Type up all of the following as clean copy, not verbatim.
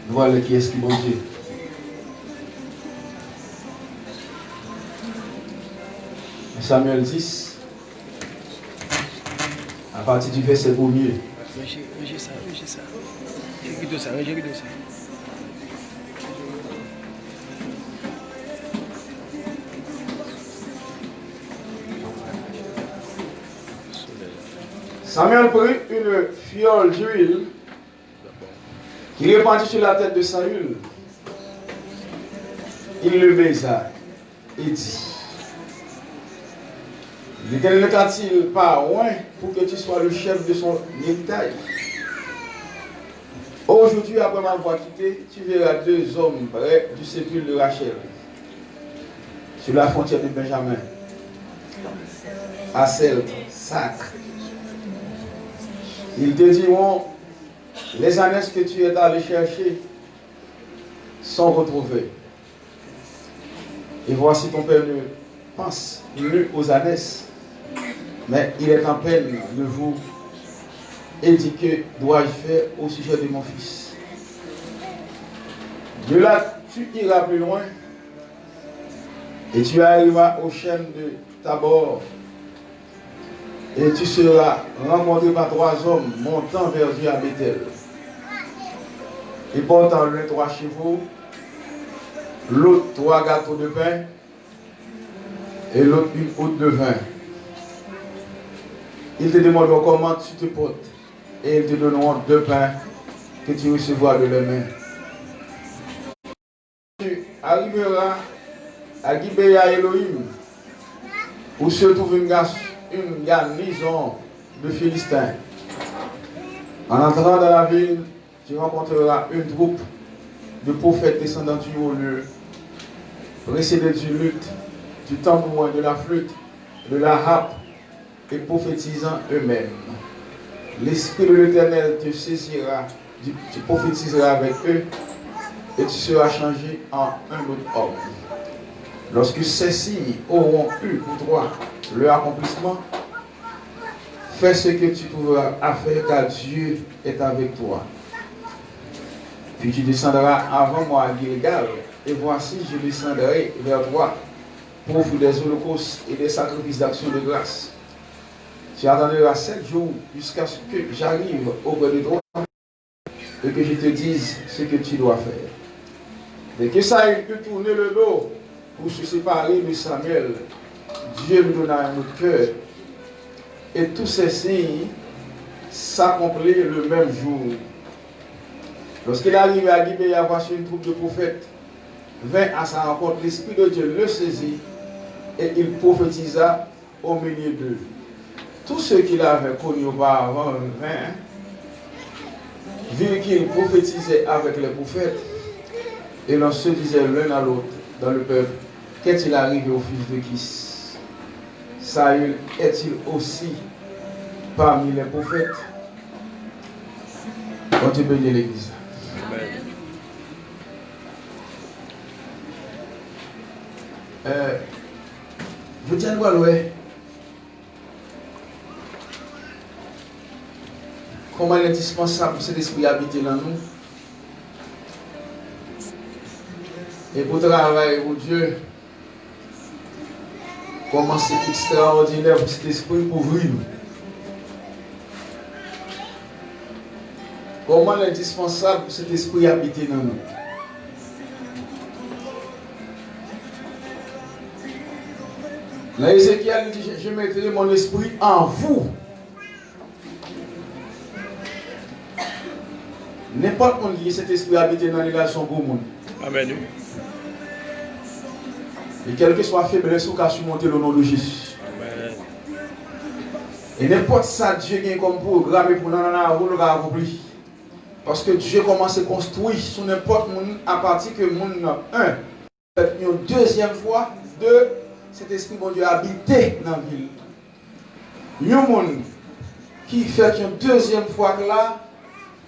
Voilà qui est-ce qui bon Dieu. Samuel 10, à partir du verset 1er. J'ai ça. J'ai ça. Samuel prit une fiole d'huile qu'il répandit sur la tête de Saül. Il le baisa et dit: L'Éternel ne t'a-t-il pas loin pour que tu sois le chef de son héritage? Aujourd'hui, après m'avoir quitté, tu verras deux hommes près du sépulcre de Rachel, sur la frontière de Benjamin, à celle sacre. Ils te diront: les ânesses que tu es allé chercher sont retrouvées. Et voici ton père ne pense plus aux ânesses, mais il est en peine de vous et dit: que dois-je faire au sujet de mon fils? De là, tu iras plus loin et tu arriveras aux chaînes de Tabor. Et tu seras rencontré par trois hommes montant vers Dieu à Bethel, et portant l'un 3 chevaux, l'autre 3 gâteaux de pain, et l'autre une houtte de vin. Ils te demanderont comment tu te portes, et ils te donneront 2 pains que tu recevras de leurs mains. Tu arriveras à Gibéa Elohim, où se trouve une garnison de Philistins. En entrant dans la ville, tu rencontreras une troupe de prophètes descendant du haut lieu, précédés du luth, du tambourin, de la flûte, de la harpe, et prophétisant eux-mêmes. L'Esprit de l'Éternel te saisira, tu prophétiseras avec eux, et tu seras changé en un autre homme. Lorsque ces signes auront eu pour toi leur accomplissement, fais ce que tu trouveras à faire, car Dieu est avec toi. Puis tu descendras avant moi à Gilgal, et voici, je descendrai vers toi pour offrir des holocaustes et des sacrifices d'action de grâce. Tu attendras 7 jours jusqu'à ce que j'arrive auprès de toi et que je te dise ce que tu dois faire. Dès que Saül eut tourné le dos pour se séparer de Samuel, Dieu lui donna un autre cœur. Et tous ces signes s'accomplirent le même jour. Lorsqu'il arrivait à Gibéa, voici une troupe de prophètes vint à sa rencontre. L'Esprit de Dieu le saisit et il prophétisa au milieu d'eux. Tous ceux qu'il avait connus auparavant vinrent, virent qu'il prophétisait avec les prophètes, et l'on se disait l'un à l'autre dans le peuple: qu'est-il arrivé au fils de Kis? Saül est-il aussi parmi les prophètes? On te bénit l'Église. Je tiens à voir comment il est indispensable cet esprit habiter dans nous. Et pour travailler pour Dieu, comment c'est extraordinaire pour cet esprit pour vivre. Comment il est indispensable pour cet esprit habiter dans nous. Là, Ézéchiel dit: je mettrai mon esprit en vous. N'importe qui cet esprit habite dans les relations pour le monde. Amen. Et quelle que soit la faiblesse, ou qu'à surmonter le nom de Jésus. Amen. Et n'importe ça, Dieu a comme programme pour nous accomplir. Parce que Dieu commence à construire sur n'importe monde à partir que monde un. Une deuxième fois, deux, cet esprit bon Dieu habité dans la ville. Un monde qui fait une deuxième fois là,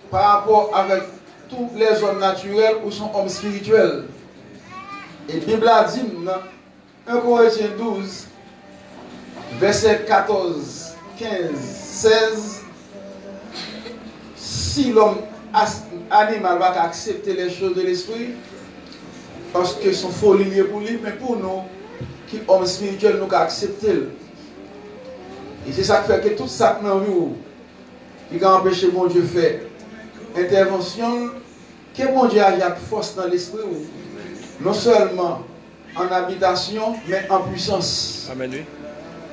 par rapport avec tous les hommes naturels ou sont hommes spirituels. Et la Bible a dit dans 1 Corinthiens 12, verset 14, 15, 16, si l'homme animal va accepter les choses de l'esprit parce que sont folie liées pour lui, mais pour nous, qui hommes spirituels, nous accepter. Et c'est ça qui fait que tout ça dans nous, qui a empêché mon Dieu faire intervention, que mon Dieu agit avec force dans l'esprit, non seulement en habitation, mais en puissance. Amen. Oui.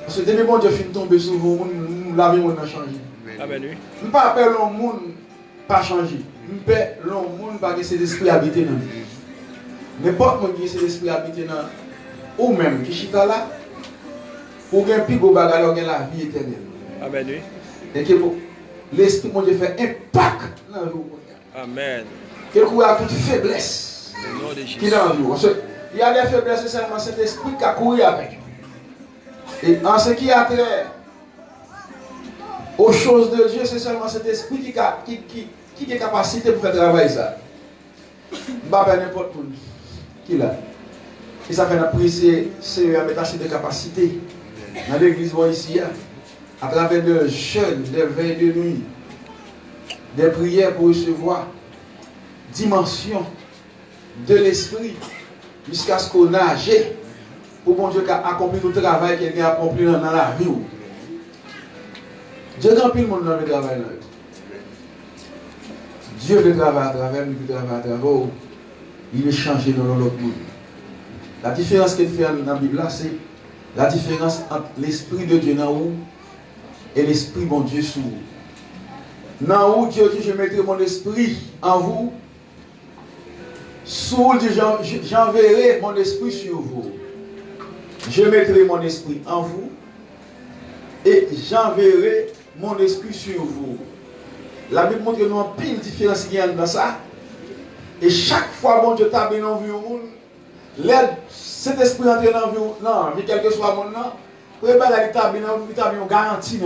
Parce que dès que mon Dieu finit de tomber sur vous, la vie a changé. Amen. Oui. Je ne peux pas appeler le monde pas changer. Je peux appeler le monde parce que c'est l'esprit habité dans nous. N'importe qui qui est l'esprit habité dans nous, ou même qui chita là, ou bien plus gros bagarre la vie éternelle. Amen. Oui. Et que l'esprit mon Dieu fait impact dans la vie. Amen. Quelqu'un a toute faiblesse Au nom de Jésus. qui est dans nous. Il y a des faiblesses, c'est seulement cet esprit qui a couru avec. Et en ce qui a trait aux choses de Dieu, c'est seulement cet esprit qui a capacité pour faire travailler ça. Je ne vais pas n'importe qui là. Et ça fait apprécier Seigneur mettre assez de capacité dans l'église ici, à travers de jeûnes, des veilles de nuit, des prières pour recevoir dimension de l'esprit jusqu'à ce qu'on age pour bon Dieu accomplir tout le travail qu'il a accompli dans la vie. Dieu a rempli le monde dans le travail. Dieu veut travailler à travers lui, il travaille à travers vous. Il est changé dans l'autre monde. La différence qu'il fait dans la Bible, c'est la différence entre l'Esprit de Dieu dans vous et l'Esprit bon Dieu sous vous. Dans vous, Dieu dit, je mettrai mon esprit en vous. Sous vous, j'enverrai mon esprit sur vous. Je mettrai mon esprit en vous et j'enverrai mon esprit sur vous. La Bible montre que nous avons pile différence qui est dans ça. Et chaque fois, bon Dieu t'a bien envie au monde, cet esprit entre dans la vie, non, quel que soit le monde, il t'a bien garantie.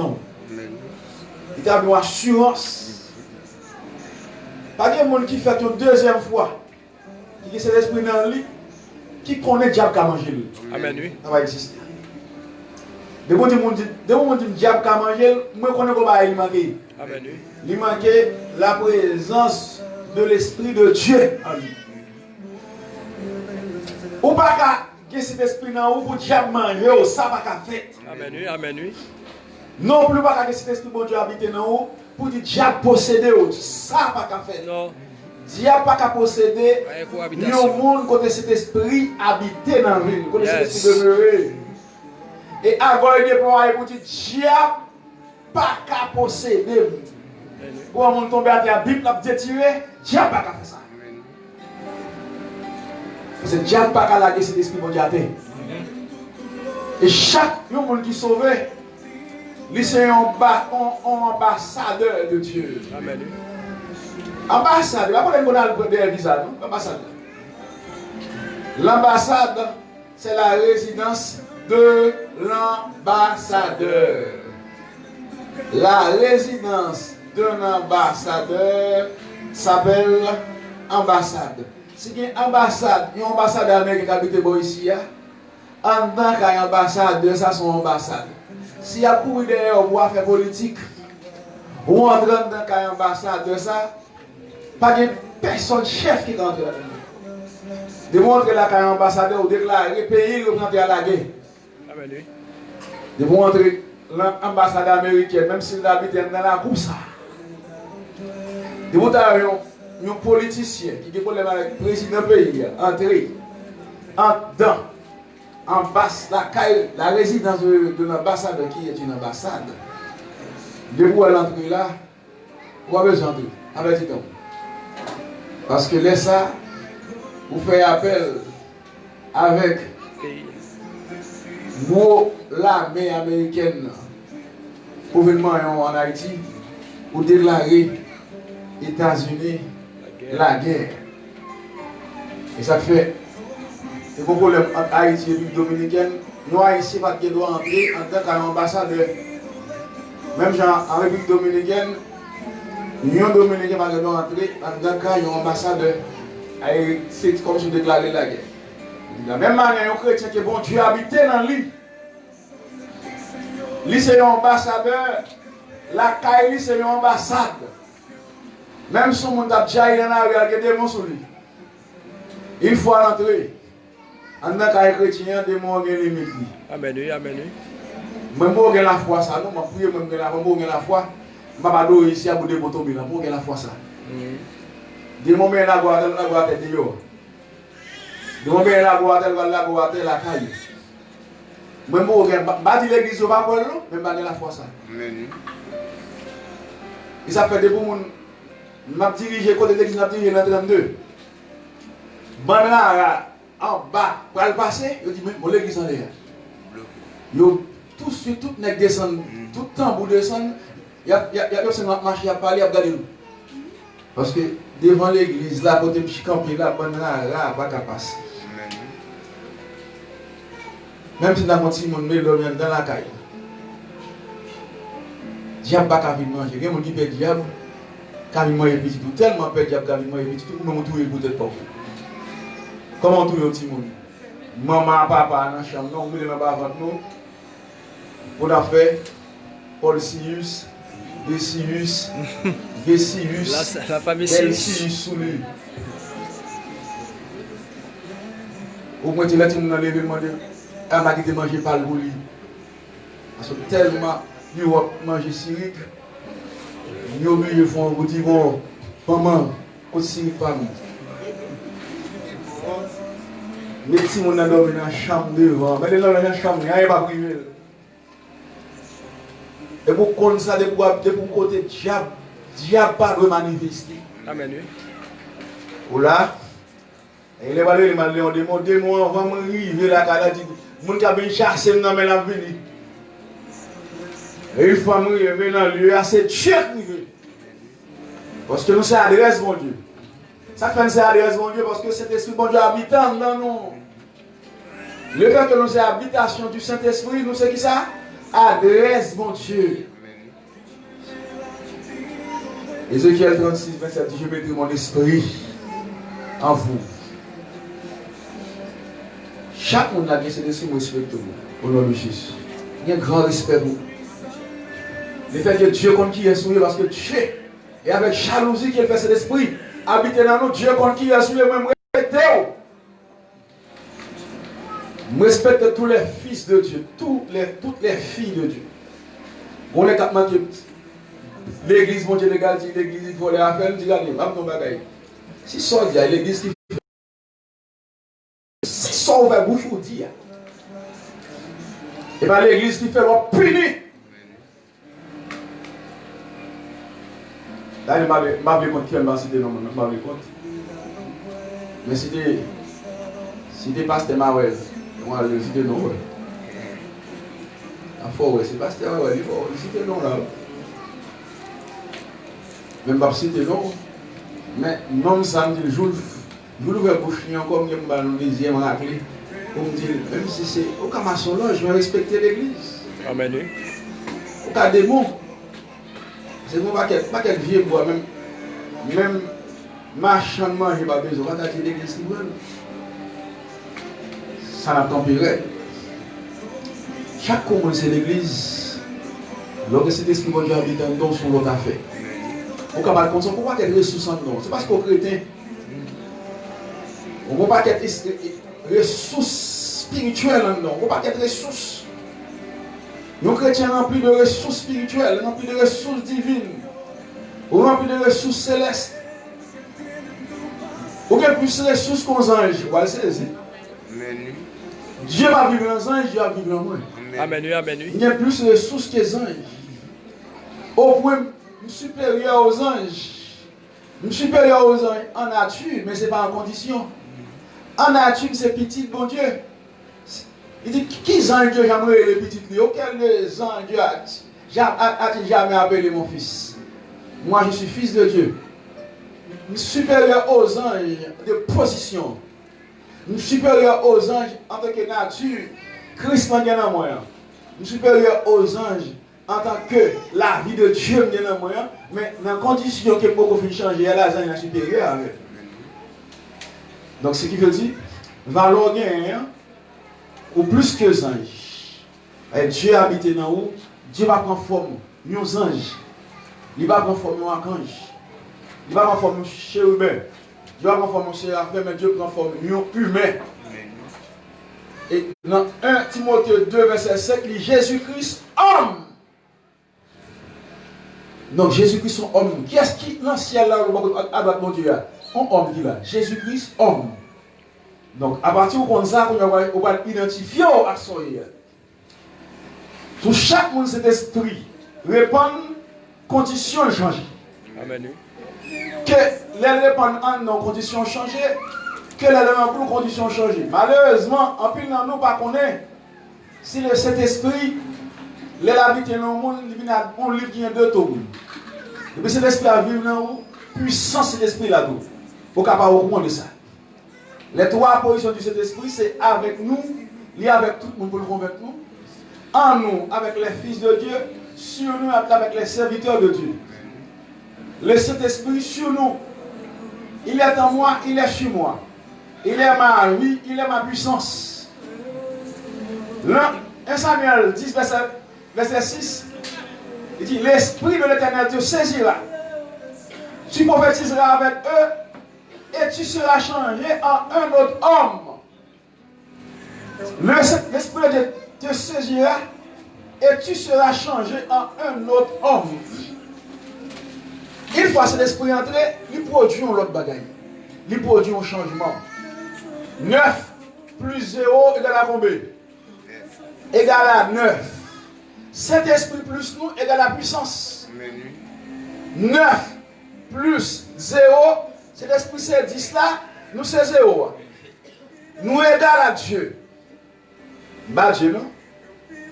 Il t'a bien assurance. Pas de monde qui fait une deuxième fois, qui est cet esprit dans lui, qui connaît le diable qui a mangé lui. Amen. Oui. Ça va exister. De mon Dieu, le diable qui a mangé, moi je connais comment il manquait. Amen. Oui. Il manquait la présence de l'Esprit de Dieu en lui. Ou pas que cet esprit dans vous pour diable manger, ça va pas faire. Amen. Oui. Amen. Oui. Non plus pas que cet esprit bon Dieu habite dans vous pour dire diable posséder, ça va pas faire. Non. Diable pas qu'à posséder, ni au monde côté cet esprit habité dans la ville, côté cet esprit demeuré. Et avant de déployer pour dire diable pas qu'à posséder. Pour un monde tomber à terre, la Bible l'a détiré, diable pas qu'à faire ça. Parce que diable pas qu'à laguer cet esprit bon Dieu à terre. Et chaque monde qui est sauvé, c'est un ambassadeur de Dieu. Amen. Ambassade, la police a le visa, non? Ambassade. L'ambassade, c'est la résidence de l'ambassadeur. La résidence d'un ambassadeur s'appelle ambassade. Si il y a une ambassade, une ambassade américaine qui habite ici, en tant qu'ambassadeur, ça c'est une ambassade. Si il y a couru derrière pour faire politique, ou en train d'un ambassadeur, ça, pas de personne chef qui rentre là-dedans. Démontrer la carrière ambassadeur ou déclarer pays représenté à la guerre. Amen. Oui. Démontrer l'ambassade américaine, même s'il habite dans la coupe ça. Démontrer un politicien qui a des problèmes avec le président du pays, entrer en dedans, la résidence de l'ambassadeur qui est une ambassade. De vous à l'entrée là, vous avez besoin d'entrer. Avec du temps. Parce que là, ça, vous faites appel avec l'armée américaine pour venir en Haïti pour déclarer États-Unis la guerre. Et ça fait un problème entre Haïti et République dominicaine. Nous, Haïti, pas de droit entrer en tant qu'ambassadeur. Même genre, en République dominicaine, l'Union dominicaine va devoir entrer en tant qu'ambassadeur. C'est comme si on déclarait la guerre. De la même manière, un chrétien qui est bon Dieu habité dans lui. Lui, c'est un ambassadeur. La caille, c'est une ambassade. Même si on a déjà il y en a des démons sur lui. Une fois rentré, en tant que chrétien, des démons ont une limite. Amen, oui, amen, oui. Même si on a la foi, ça, nous, je prie, même si on a la foi, je ne vais pas adouer ici à bout de tomber là, pour la foi ça. Des moments la gloire est dehors. Des moments la gloire est la caille. Même si on a dit l'église, on va pas là, même si on a la foi ça. Et ça fait des bons. M'a dirigé côté de l'église, m'a dirigé dans 32. Bon là, en bas, pour le passer, je dis, mais mon l'église en l'air. Yo, tout de suite, tout n'est descend, tout le temps pour descendre, il y a marché à parler, à regarder nous. Parce que devant l'église, là, côté de camper, là, bon là, pas qu'à passer. Même si dans mon petit monde, mais dans la caille. Diable pas qu'à venir manger, il y a des gens qui perdent diable. Quand il m'a petit tout, tellement peur diable quand il m'a petit tout, même tout est peut-être pas. Comment tout le petit monde? Maman, papa dans la chambre, non, nous ne pas avant nous. On a fait Paul Sius, Decius, Vesius, La famille Sius sous lui. Au moins, tu l'as dit, nous allons demander, elle m'a dit de manger par le lit. Parce que tellement, il a mangé syrique. Ils ont oublié, ils font un petit bon, maman, aussi une femme. Mais si on a dormi dans la chambre devant, mais dans la chambre, il n'y a pas privé. Et pour qu'on ça, pour côté diable pas remanifester. Amen, oui. Ou là, il est valé, il m'a dit, on demande, on va m'arriver là, il dit, mon cabine chasse, il m'a mis la vie. Et une fois que je suis dans le lieu, c'est cher. Parce que nous sommes adresse, mon Dieu. Ça fait que nous adresse, mon Dieu, parce que cet esprit, mon Dieu, habitant dans nous. Le fait que nous sommes habitation du Saint-Esprit, nous c'est qui ça? Adresse, mon Dieu. Ézéchiel 36, 27 dit, je mettrai mon esprit en vous. Chaque monde a cet esprit, moi respecte vous. Au nom de Jésus. Il y a un grand respect pour vous. Le fait que Dieu compte qui est souillé parce que Dieu, et avec jalousie qu'il fait cet esprit, habiter dans nous, Dieu compte qui est souillé, moi je respecte. Je respecte tous les fils de Dieu, toutes les filles de Dieu. On est capable de l'église, mon Dieu, l'église, il faut les affaires, je dis, regardez, si ça dit, l'église qui fait, si ça ouvert bouche ou dit, et bien l'église qui fait, on punit. Là, il m'a vu contre qui elle m'a cité, non, je m'a vu contre. Mais c'était Pasteur Mawel. Moi, je cité non. Il faut, c'est Pasteur Mawel, il faut citer non là. Même pas citer non. Mais non, ça me dit, je l'ouvre la bouche, comme je me deuxième raclé. Pour me dire, même si c'est au cas de son je vais respecter l'église. Amen. Au cas des mots. C'est bon, pas quel vieux bois, même marchand de manger, pas besoin, on va attaquer l'église qui veut. Ça n'a tempéré. Chaque commune, c'est l'église. Lorsque cet esprit de Dieu habite en don sur l'autre affaire. On ne peut pas être pourquoi être ressources en don. C'est parce qu'au chrétien, on ne peut pas être ressources spirituelles en don. On ne peut pas être ressources. Nos chrétiens remplis de ressources spirituelles, remplis de ressources divines, remplis de ressources célestes. Ou bien plus de ressources qu'aux anges. Vous voyez, c'est Dieu va vivre dans les anges, Dieu va vivre en moi. Amen, oui, amen, oui. Il y a plus de ressources que les anges. Au point supérieur aux anges. Supérieur aux anges en nature, mais ce n'est pas en condition. En nature, c'est petit, bon Dieu. Il dit, qui ange Dieu j'aimerais les petites filles? Auquel ange Dieu a-t-il jamais appelé mon fils? Moi, je suis fils de Dieu. Supérieur aux anges de position. Supérieur aux anges en tant que nature. Christ m'a dit en moi. Supérieur aux anges en tant que la vie de Dieu m'a dit en moi. Mais dans la condition que beaucoup de changer, la ange est supérieur avec. Donc, ce qui veut dire, valeur gagne. Ou plus que les anges. Et Dieu habite dans vous, Dieu va prendre forme, nos anges. Il va prendre forme d'un ange. Il va en forme chérubin. Dieu va en forme séraphin, mais Dieu prend forme humain. Et dans 1 Timothée 2, verset 5, il dit Jésus-Christ, homme. Donc Jésus-Christ, son homme. Qui est-ce qui, dans le ciel là, à droite de Dieu, un homme qui là Jésus-Christ, homme. Donc à partir de ça, on va identifier à son Tout chaque monde, cet esprit, répond, conditions changées. Amen. Que les répondent en nos conditions changées, que les répondent en conditions changées. Malheureusement, en plus, nous pas connaît si cet esprit, les habitants dans le monde, on livre qui est deux tours. Et puis cet esprit a vivre dans nous, puissance cet esprit là tout. Pour capable au courant de ça. Les trois positions de cet esprit, c'est avec nous, lié avec tout le monde pour le convaincre nous, en nous, avec les fils de Dieu, sur nous, avec les serviteurs de Dieu. Le Saint-Esprit sur nous, il est en moi, il est sur moi. Il est ma vie, il est ma puissance. Là, 1 Samuel 10, verset 6, il dit, l'Esprit de l'Éternel te saisira. Tu prophétiseras avec eux et tu seras changé en un autre homme. L'Esprit de Dieu te saisira et tu seras changé en un autre homme. Une fois cet esprit entré, il produit un autre bagaille. Il produit un changement. 9 plus 0 égale à combien? Égale à 9. Cet esprit plus nous égale à puissance. 9 plus 0, cet esprit c'est 10 là, nous c'est 0. Nous égale à Dieu. Pas Dieu non?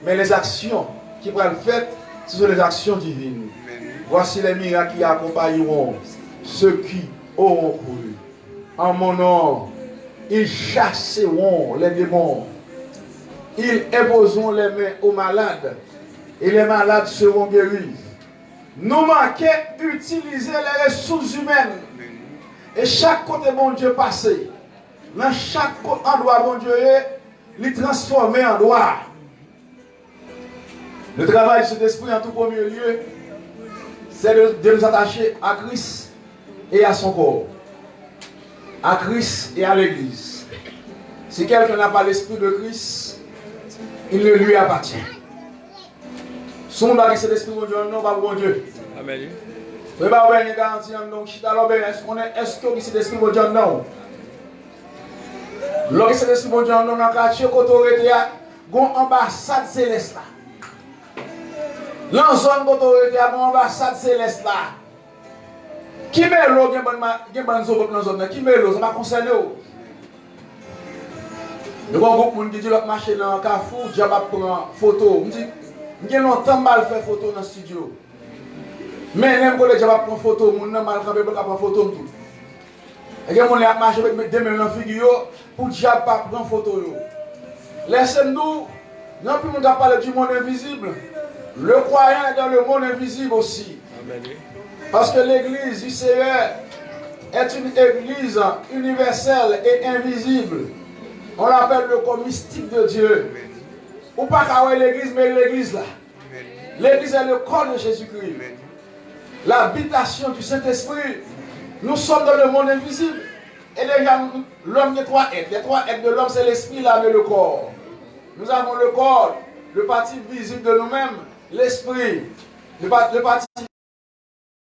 Mais les actions qui vont être faites, ce sont les actions divines. Voici les miracles qui accompagneront ceux qui auront cru. En mon nom, ils chasseront les démons. Ils imposeront les mains aux malades. Et les malades seront guéris. Nous manquons d'utiliser les ressources humaines. Et chaque côté bon Dieu passé, dans chaque endroit bon Dieu est, les transformer en droit. Le travail de cet esprit en tout premier lieu, c'est de nous attacher à Christ et à son corps. À Christ et à l'Église. Si quelqu'un n'a pas l'esprit de Christ, il ne lui appartient. Si on a cet esprit de Dieu, non, pas bon Dieu. Amen. Vous ne pouvez pas une garantie, donc, est-ce que cet esprit de Dieu, non? Lorsque cet esprit de Dieu, non, dans le quartier, quand on était à une ambassade céleste. Dans la zone d'autorité, à l'ambassade céleste là. Qui met l'eau, qui est dans la zone, qui met l'eau, ça va concerner. Il y a beaucoup de gens qui disent que marcher dans le carrefour, je vais prendre une photo. Je dis, je longtemps mal faire photo dans le studio. Mais même quand je vais prendre une photo, je vais mal prendre une photo. Il y a des gens qui marchent avec des mains dans la figure pour que je ne prenne pas photo. Laissez-nous, non plus on va parler du monde invisible. Le croyant est dans le monde invisible aussi. Amen. Parce que l'église du Seigneur est une église universelle et invisible. On l'appelle le corps mystique de Dieu. Ou pas qu'à l'église, mais l'église là. L'église est le corps de Jésus-Christ. L'habitation du Saint-Esprit. Nous sommes dans le monde invisible. Et déjà, l'homme des trois êtres. Les trois êtres de l'homme, c'est l'esprit, l'âme et le corps. Nous avons le corps, le parti visible de nous-mêmes, l'esprit. Le parti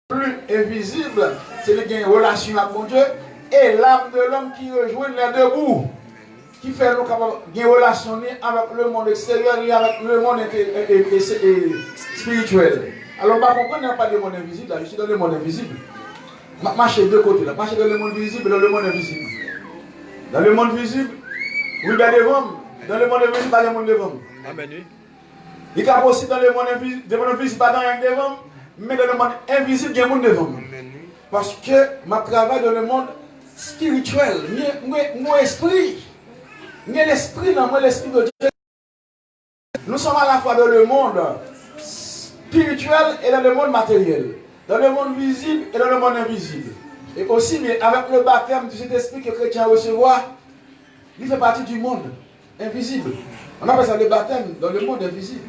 plus invisible, c'est le gain relation avec mon Dieu. Et l'âme de l'homme qui rejoint les deux bouts. Qui fait nous capables de relationner avec le monde extérieur et avec le monde spirituel. Alors, on va comprendre pas de monde invisible, là, je suis dans le monde invisible. Marcher de deux côtés, là. Marcher dans le monde visible et dans le monde invisible. Dans le monde visible, vous êtes devant. Dans le monde invisible, pas le monde devant. Amen. Il y a aussi dans le monde invisible, pas dans le devant, mais dans le monde invisible, il y a un monde devant. Parce que je travaille dans le monde spirituel, mon esprit. Il y a l'esprit dans moi, l'esprit de Dieu. Nous sommes à la fois dans le monde spirituel et dans le monde matériel. Dans le monde visible et dans le monde invisible. Et aussi, mais avec le baptême de cet esprit que le chrétien recevoir, il fait partie du monde invisible. On appelle ça le baptême dans le monde invisible.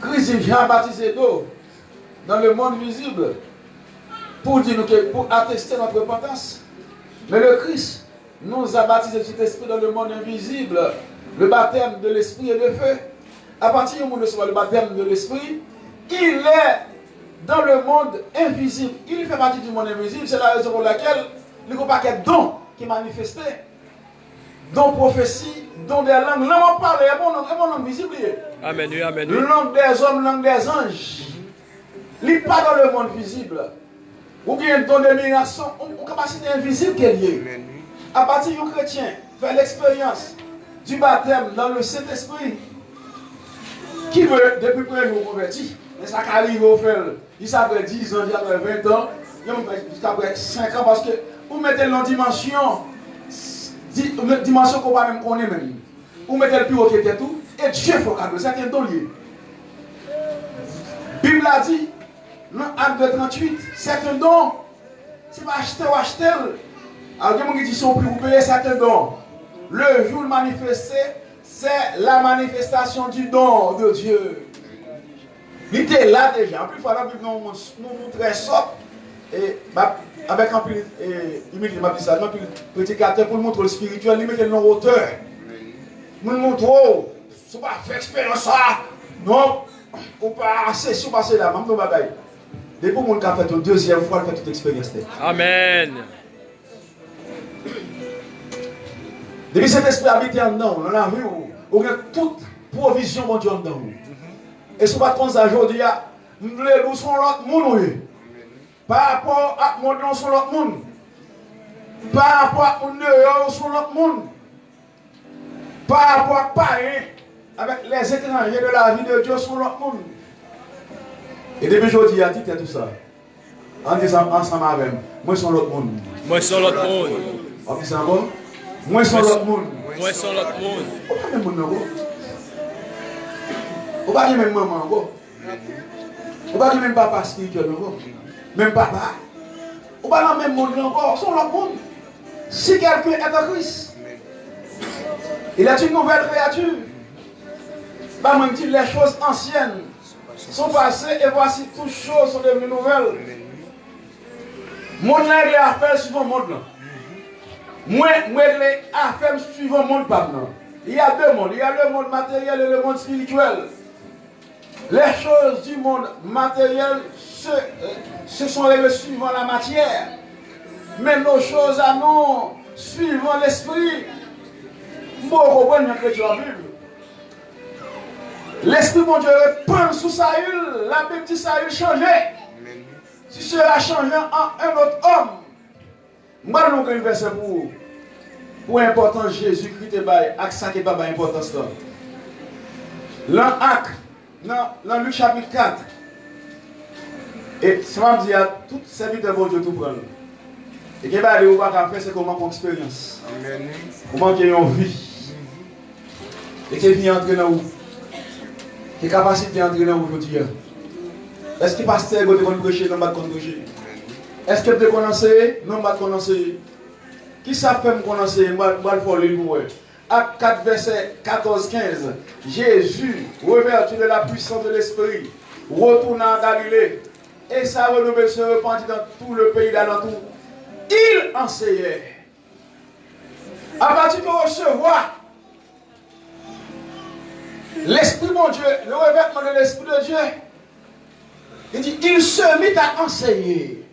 Christ vient baptiser d'eau dans le monde visible. pour dire pour attester notre repentance. Mais le Christ nous a baptisé de cet esprit dans le monde invisible, le baptême de l'esprit et de feu. À partir du moment où on reçoit le baptême de l'esprit, il est dans le monde invisible. Il fait partie du monde invisible. C'est la raison pour laquelle il n'y a pas qu'un don qui est manifesté. Don prophétie, don des langues. Là, on parle, c'est mon langue visible. Amen. Amen. Langue des hommes, langue des anges. Il n'est pas dans le monde visible. Ou bien don de migration, une capacité invisible qui est liée. À partir du chrétien, fait l'expérience du baptême dans le Saint-Esprit, qui veut, depuis que nous convertis, mais ça arrive au fait, il s'appelle 10 ans, il après 20 ans, il après 5 ans, parce que vous mettez une dimension qu'on va même connaître même. Vous mettez le plus haut qui était tout, et Dieu faut cadeau, c'est un don lié. La Bible a dit, dans Acte 38, c'est un don. C'est pas acheter ou acheter. Alors, il y a des gens qui sont plus payés, c'est un don. Le jour manifesté, c'est la manifestation du don de Dieu. Il était là déjà. En plus, il faut la Bible nous très sobre. Et avec un peu humilité, un peu prédicateur pour montrer le spirituel, il met le nom auteur. Nous montrons, ce n'est pas faire expérience ça. Non, on pas assez sur passer là, même nos bagailles. Depuis que mon fait une deuxième fois, il fait toute expérience. Amen. Depuis cet esprit habité en dedans, on a vu, on a toute provision de Dieu en dedans. Et ce n'est pas comme ça aujourd'hui, nous voulons son l'autre monde. Par rapport à mon nom sur l'autre monde. Par rapport à mon nom sur l'autre monde. Par rapport à pareil avec les étrangers de la vie de Dieu sur l'autre monde. Et depuis aujourd'hui, il a dit tout ça. En disant ensemble avec moi, sur l'autre monde. Moi, sur l'autre monde. En disant quoi? Moi, sur l'autre monde. Moi, sur l'autre monde. On va même monde. On va même maman. On va même papa spirituel. Même papa. On va dans le même monde encore. Sur l'autre monde. Si quelqu'un est en Christ, il est une nouvelle créature. Pas même dire les choses anciennes sont passées et voici toutes choses sont devenues nouvelles. Mon règle est à faire suivant le monde. Moi, les affaires suivant le monde. Il y a deux mondes. Il y a le monde matériel et le monde spirituel. Les choses du monde matériel, ce sont les suivant la matière. Mais nos choses à nous, suivant l'esprit. Bon, on comprend bien que Dieu a vu. L'esprit, mon Dieu, prend sous Saül. La Bible dit Saül changer. Si cela change en un autre homme. Moi, nous avons un verset pour important Jésus-Christ et ça qui n'est pas importance là. Dans Luc chapitre 4. Et ça va me dire à tout serviteur de Dieu tout prendre. Et ce que vous va faire, c'est comment une expérience. Comment qu'il y a une vie. Et qui vient entrer dans vous. Quelle capacité d'entrer dans vous aujourd'hui. Est-ce que le pasteur est en prêcher, non pas de prêcher? Est-ce que vous connaissez? Non pas de connaître. Qui ça fait me connaître? Je vais le lire. Acte 4, verset 14-15. Jésus, revêtu de la puissance de l'Esprit, retourna en Galilée, et sa renommée se répandit dans tout le pays d'alentour. Il enseignait. À partir de recevoir l'Esprit mon Dieu, le revêtement de l'Esprit de Dieu, il dit, il se mit à enseigner.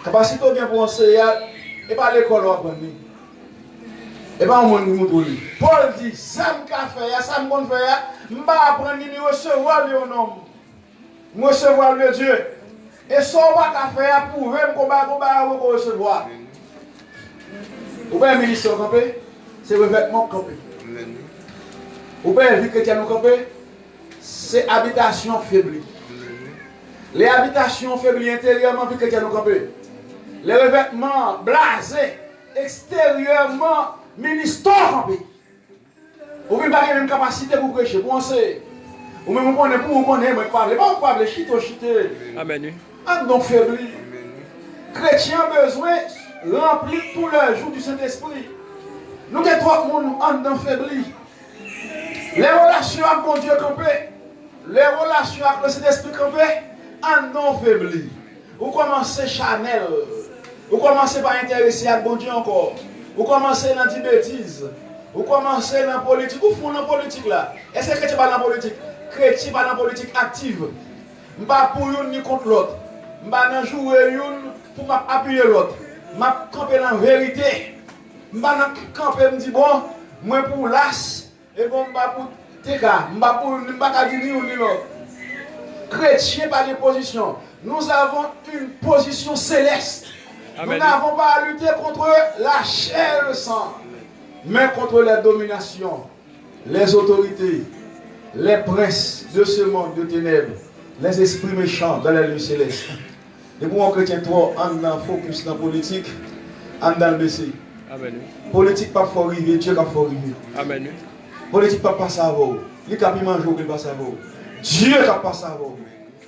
Capacité bien pour enseigner, et pas l'école ou apprendre. Et pas on nous montre. Paul dit, ça me fait, ça me fait, je vais apprendre à recevoir le nom. Recevoir le Dieu. Et ça, on va faire pour recevoir. Vous pouvez un ministère camper, c'est revêtement camper. Vous pouvez un vie chrétienne camper, c'est habitation faiblie. Les habitations faiblies intérieurement, vie chrétienne camper. Les revêtements blasés, extérieurement, ministère camper. Vous pouvez pas avoir la même capacité pour prêcher, pour enseigner. Ou même pour vous connaître, mais parler. Pas vous parler, chiter. Amen. Donc faibli. Chrétiens ont besoin de remplir tous les jours du Saint-Esprit. Nous avons trois monde en dedans faibli. Les relations avec mon Dieu campé, les relations avec le Saint-Esprit campé, en non faibli. Vous commencez Chanel. Vous commencez par intéresser à bon Dieu encore. Vous commencez dans des bêtises. Vous commencez dans la politique. Vous faites dans la politique là. Est-ce que chrétien pas dans la politique? Chrétien pas dans la politique active. Je ne suis pas pour une ni contre l'autre. Je ne suis pas jouer une pour appuyer l'autre. Je vais camper dans la vérité. Je ne vais pas camper et me dire bon, moi pour l'as et bon, je ne vais pas pour Teka. Je ne vais pas dire ni ni l'autre. Chrétien pas de position. Nous avons une position céleste. Amen. Nous n'avons pas à lutter contre la chair et le sang, mais contre les dominations, les autorités, les princes de ce monde de ténèbres, les esprits méchants dans les lieux célestes. Et pour un chrétien, toi, on a focus dans la politique, on dans le BC. Amen. Politique pas faut arriver, Dieu pas faut arriver. Amen. Politique pas savoir. Il n'a pas manger, il pas savoir. Dieu n'a pas savoir.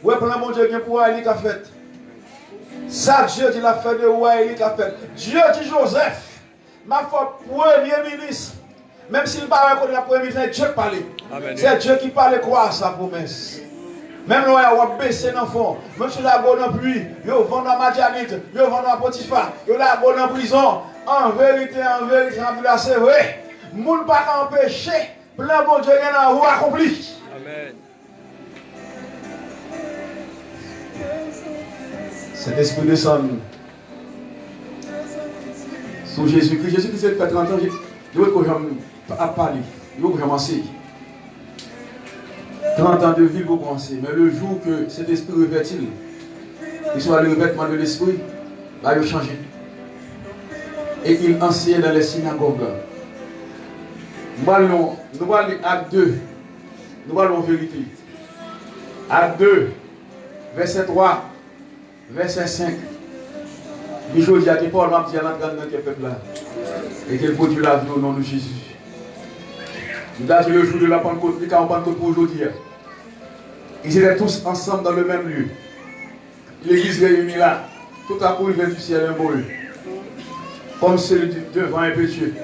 Ouais, pour mon Dieu, il pour aller, il a fait. Ça, Dieu dit la fait de roi, il a fait. Dieu dit Joseph, ma foi, premier ministre. Même s'il parle contre la première ministre, Dieu parle. C'est Dieu qui parle quoi à sa promesse. Même le roi a baissé dans le fond. Même si la bonne en pluie, il va vendre à Madianite, il va vendre à Potiphar, il va bonne en prison. En vérité, c'est vrai. Moun pas empêcher, plein bon Dieu, il y en a où accompli. Amen. Cet esprit descend sur Jésus-Christ. Jésus-Christ, fait 30 ans, je veux que je parle, je veux que je commencer. 30 ans de vie pour commencer. Mais le jour que cet esprit revêt-il, il soit le revêtement de l'esprit, là il change. Et il enseigne dans les synagogues. Nous allons Acte 2. Nous allons vérité. Acte 2, verset 3. Verset 5. Bichot dit à qui Paul m'a dit à l'entrée dans quel peuple là. Et qu'il produit la vie au nom de Jésus. Nous avons le jour de la Pentecôte, nous avons Pentecôte pour aujourd'hui. Ils étaient tous ensemble dans le même lieu. L'église réunie là, tout à coup il vient du ciel un bruit. Comme celui devant impétueux.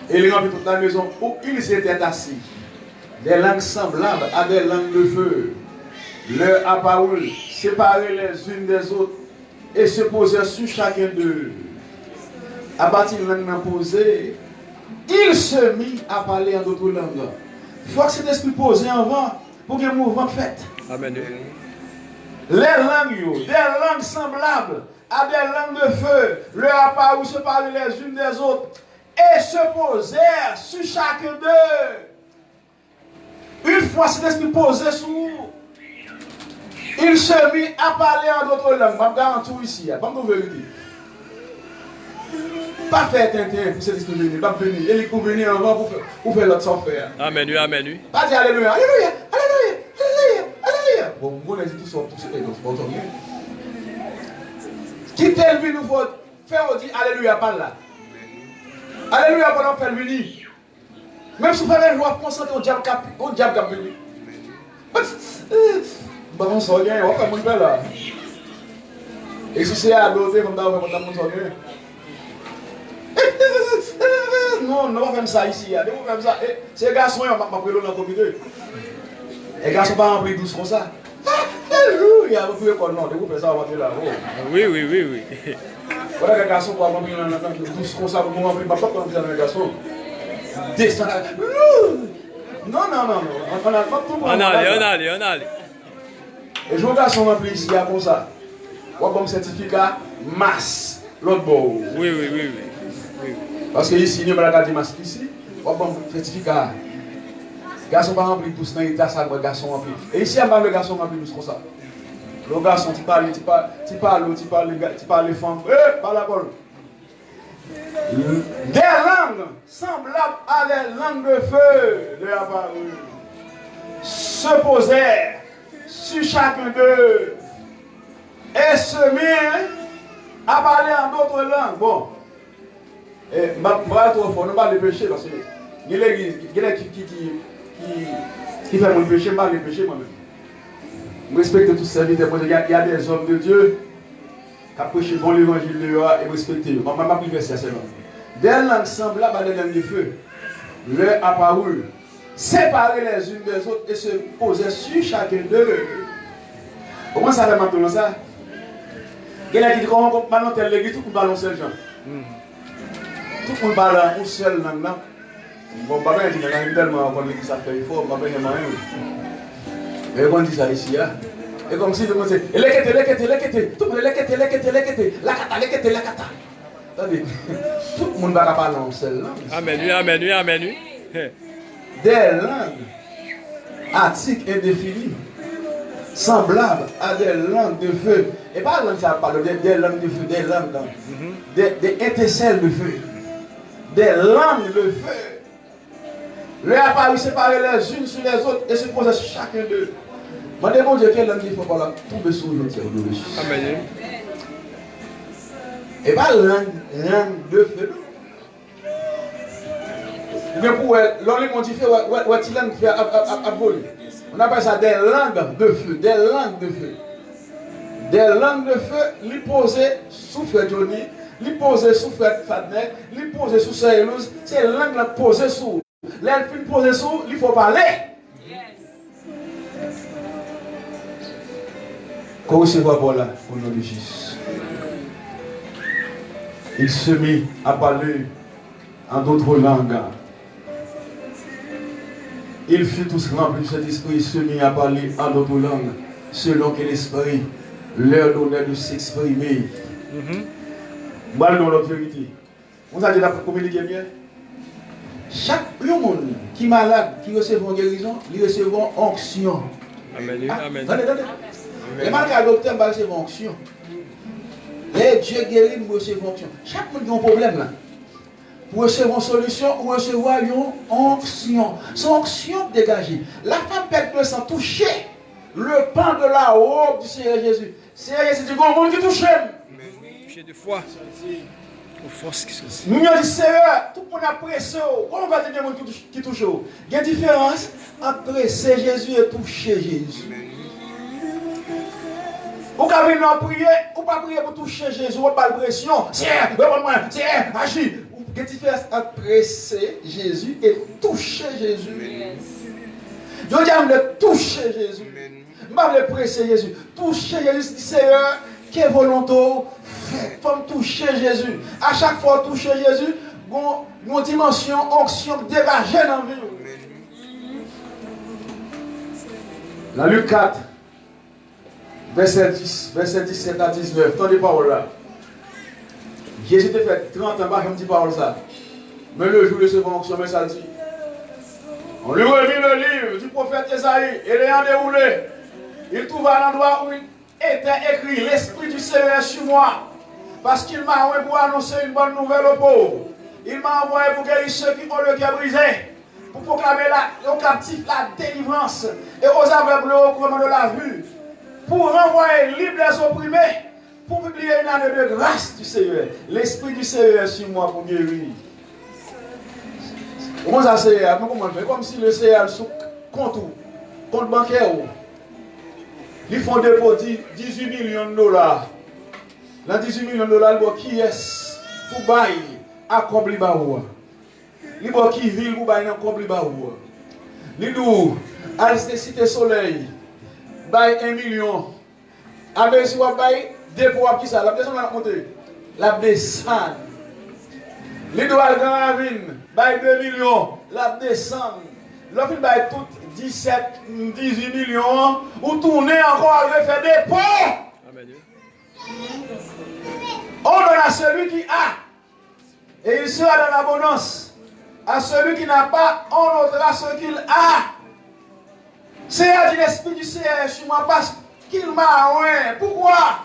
Et il remplit toute la maison où ils étaient assis. Des langues semblables à des langues de feu. Leur apparurent séparés les unes des autres et se posèrent sur chacun d'eux. Abattis une langue posée, il se mit à parler en d'autres langues. Il faut que cet esprit posé en vent pour que le mouvement fait. Amen. Les langues, des langues semblables à des langues de feu, leur apparurent séparés les unes des autres et se posèrent sur chacun d'eux. Une fois cet esprit posé sur il se mit à parler en d'autres langues. Je vais garantir ici. Je vais vous vérifier. Pas faire tintin pour cet esprit venir. Pas venir. Il faut venir avant pour faire l'autre sans faire. Amen. Amen. Pas dire Alléluia. Alléluia. Alléluia. Alléluia. Alléluia. Bon, vous les tous sortent. Qui tel vie nous faut faire dire Alléluia par là. Alléluia pendant faire venir. Même si vous faites une joie concentrée au diable qui a venu. On s'en vient, on va faire mon père là. Et si c'est à l'autre, on va faire mon s'en vient. Non, on va faire ça ici. On va faire ça. Ces garçons, ils vont m'appeler dans le comité. Les garçons ne sont pas remplis douce comme ça. Alléluia, vous pouvez quoi? Non, vous faites ça, on va faire là. Oui. Voilà les garçons qui vont remplir douce comme ça. Vous remplir ma propre comme ça, les garçons. Descends. Non. On allait. Et je regarde son rempli ici, comme ça. On a comme certificat masse, l'autre bord. Oui. Parce que ici, il y a des masques ici. On a comme certificat. Les garçons pas remplis tous dans l'état, ça, les garçons remplis. Et ici, il y a le garçon rempli tous comme ça. Le garçon, tu parles les femmes. Par la parole. Des langues semblables à des langues de feu de la parole se posèrent sur chacun d'eux et se mirent à parler en d'autres langues. Bon, et je vais trop fort, ne pas le péché parce que il y a l'église qui fait mon péché, je ne pas le péché moi-même. Je respecte tous ces serviteurs. Il y a des hommes de Dieu qui prêchent bon l'évangile et respecter. Je ne vais pas priver ça seulement. Des langues semblables à des langues de feu leur apparurent, séparés les unes des autres et se posaient sur chacun d'eux. Comment ça va maintenant ça? Il y a qui dit comment maintenant telle l'église, tout le monde parle en seul genre. Tout le monde parle en seul langue. Bon, papa dit que tellement qu'on dit ça fait fort, papa il m'a rien. Et on dit ça ici, hein. Et comme si tout le monde dit, l'équité, tout le monde l'équité, la kata. Attendez, tout le monde va parler en seul langue. Amen. Des langues articles indéfinis, semblables à des langues de feu. Et pas langue ça parle des langues de feu, des langues, des étincelles de feu, des langues de feu. Leur apparu séparés les unes sur les autres et se poser chacun d'eux. Je demande Dieu quelle langue il faut pas tomber sur nous. Amen. Et pas langue de feu. Mais pour l'on m'ont dit ouais langue fait à voler. On appelle ça des langues de feu, des langues de feu. Des langues de feu, les poser sous Fred Johnny, les poser sous Fred Fadner, les poser sous Saïlouz, c'est langue là poser sous. Les poser sous, il faut parler. Qu'on recevoir pour là, pour nous de Jésus. Il se mit à parler en d'autres langues. Il fut tous remplis de cet esprit, il se mit à parler en d'autres langues, selon que l'esprit leur donnait de s'exprimer. Moi, dans l'autre vérité, vous avez déjà communiqué bien. Chaque monde qui est malade, qui recevra une guérison, il recevra une onction. Amen. Attendez. Les malades à docteur va recevoir une onction. Les Dieu guérit, nous recevons onction. Chaque monde qui a un problème là. Pour recevoir une solution ou recevoir une onction. Son onction dégagée. La femme perd le sang toucher le pan de la robe du Seigneur Jésus. Seigneur Jésus dit, bon, monde qui touche. Toucher de foi. Aux forces qui sont. Nous avons dit, Seigneur, tout le monde a pressé. Comment on va dire monde qui touche? Il y a une différence entre presser Jésus et toucher Jésus. Ou quand vous prier, ou pas prier pour toucher Jésus, ou pas de pression. Seigneur, agis. Il y a une différence entre presser Jésus et toucher Jésus. Je dis à me toucher Jésus. Je ne veux presser Jésus. Toucher Jésus, Seigneur, qui est volontaire, fait. Faut toucher Jésus. À chaque fois toucher Jésus, une dimension, onction dégagée dans la vie. Dans Luc 4, verset 10, verset 17 à 19, tant de paroles là. Jésus t'a fait 30 ans, je me dis parole ça. Mais le jour de ce fonction, mais ça dit. On lui remit le livre du prophète Esaïe et l'ayant déroulé, il trouva l'endroit où il était écrit, l'Esprit du Seigneur est sur moi, parce qu'il m'a envoyé pour annoncer une bonne nouvelle aux pauvres. Il m'a envoyé pour guérir ceux qui ont le cœur brisé, pour proclamer aux captifs la délivrance et aux aveugles le recouvrement de la vue, pour renvoyer libre les opprimés, pour publier une année de grâce du Seigneur. L'Esprit du Seigneur est sur moi pour guérir. Comment ça c'est? Comme si le Seigneur sous compte bancaire. Ils font dépôt 18 millions de dollars. Dans 18 millions de dollars, qui est pour bailler à Kobli-Baoua? Il y a qui vit pour bailler à Kobli-Baoua? Il y a Cité Soleil, baille 1 million. Avec si vous baillez, dépôt qui ça? La descente va monter. La descente. Les doigts de la ville, baille 2 millions, la descente. L'autre baille tout 17, 18 millions, ou tourner encore à refaire des pots. On donne à celui qui a, et il sera dans l'abondance. À celui qui n'a pas, on donnera ce qu'il a. C'est l'Esprit du Seigneur sur moi parce qu'il m'a envoyé. Pourquoi?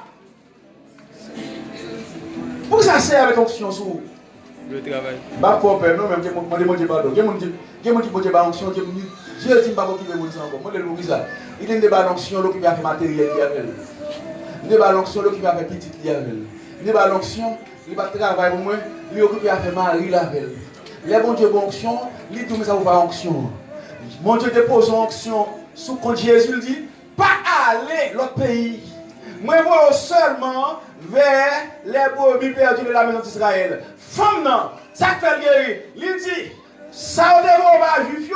Pour ça c'est avec onction sur vous. Le travail. Bah pour père non même que moi demande pardon. Que mon qui pose ba onction que Dieu dit pas qui veut mon sang. Moi le louis ça. Il dit ba onction l'eau qui va faire matériel qui avec. Il ba onction l'eau qui va faire petit qui avec. Il ba onction, il va travailler pour moi, il occupe à faire mari la avec. Les bon Dieu bon onction, il tout mais ça vous va onction. Mon Dieu dépose onction sous quand Jésus dit pas aller l'autre pays. Moi moi seulement vers les brebis perdues de la maison d'Israël. Femme non, ça fait guérir. Il dit, ça au dévot juif,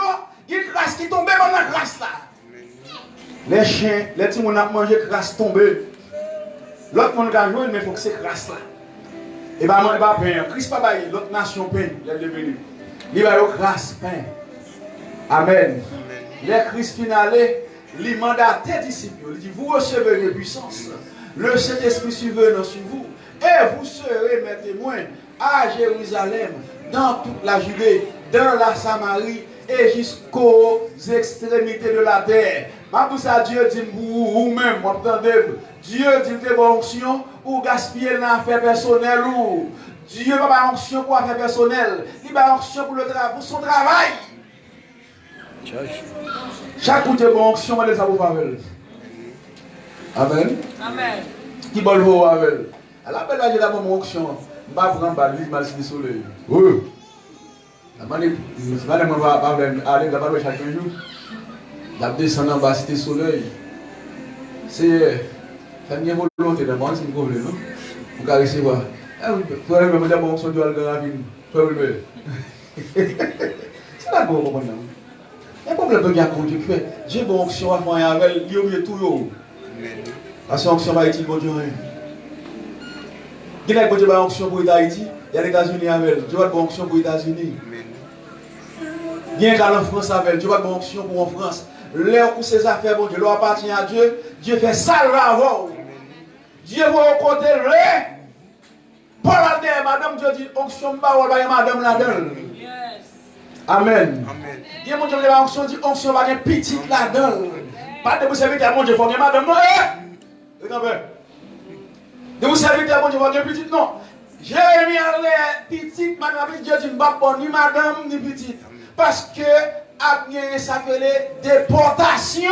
il crasse qui tombe dans la crasse là. Les chiens, les petits gens ont mangé crasse tombé. L'autre monde a joué, mais il faut que c'est grâce là. Et bien, moi, je ne pas pain. Christ pas bailler, l'autre nation pain, il est devenu. Il va y avoir grâce pain. Amen. Les Christ finalé, il mandat tes disciples. Il dit, vous recevrez une puissance. Le Saint-Esprit survenant sur vous. Et vous serez mes témoins à Jérusalem, dans toute la Judée, dans la Samarie et jusqu'aux extrémités de la terre. Pour ça, Dieu dit vous-même, Dieu dit que vos onction ou gaspiller l'affaire personnelle ou Dieu n'a pas onction pour l'affaire personnelle, il n'a pas onction pour son travail. Chaque coup de bon onction, elle est à vous faveur. Amen. Amen. Qui va le voir avec elle? Elle appelle la Dieu d'abord mon onction. Je vais prendre ma liste, ma liste du soleil. Oui. Je vais aller là-bas chaque jour. Je vais descendre en bas, cité soleil. C'est une volonté de moi, c'est un problème. Vous pouvez recevoir. Vous allez me dire, bon, on doit aller dans la ville. C'est pas bon, comprendre. Il y a un problème de bien conduire. Dieu, bon, onction va faire avec lui, il y a tout. Parce que l'onction va être bon Dieu. Il y a une onction pour Haïti, il y a les États-Unis avec. Dieu va une onction pour les États-Unis. Il y a un en France avec. Dieu va une onction pour en France. L'heure où ces affaires, bon Dieu, leur appartient à Dieu. Dieu fait ça avant. Dieu va au côté le. Paul a dit, madame, Dieu dit, onction pas, madame là-dedans. Amen. Dieu, mon Dieu, l'onction dit, onction va être petite là-dedans. Pas de vous servir, mon Dieu, il faut que madame, non, regardez. De vous servir, mon Dieu, il faut que petite, non. Jérémie a l'air petite, madame, Dieu dit, ni madame, ni petite. Parce que, a bien s'appeler déportation.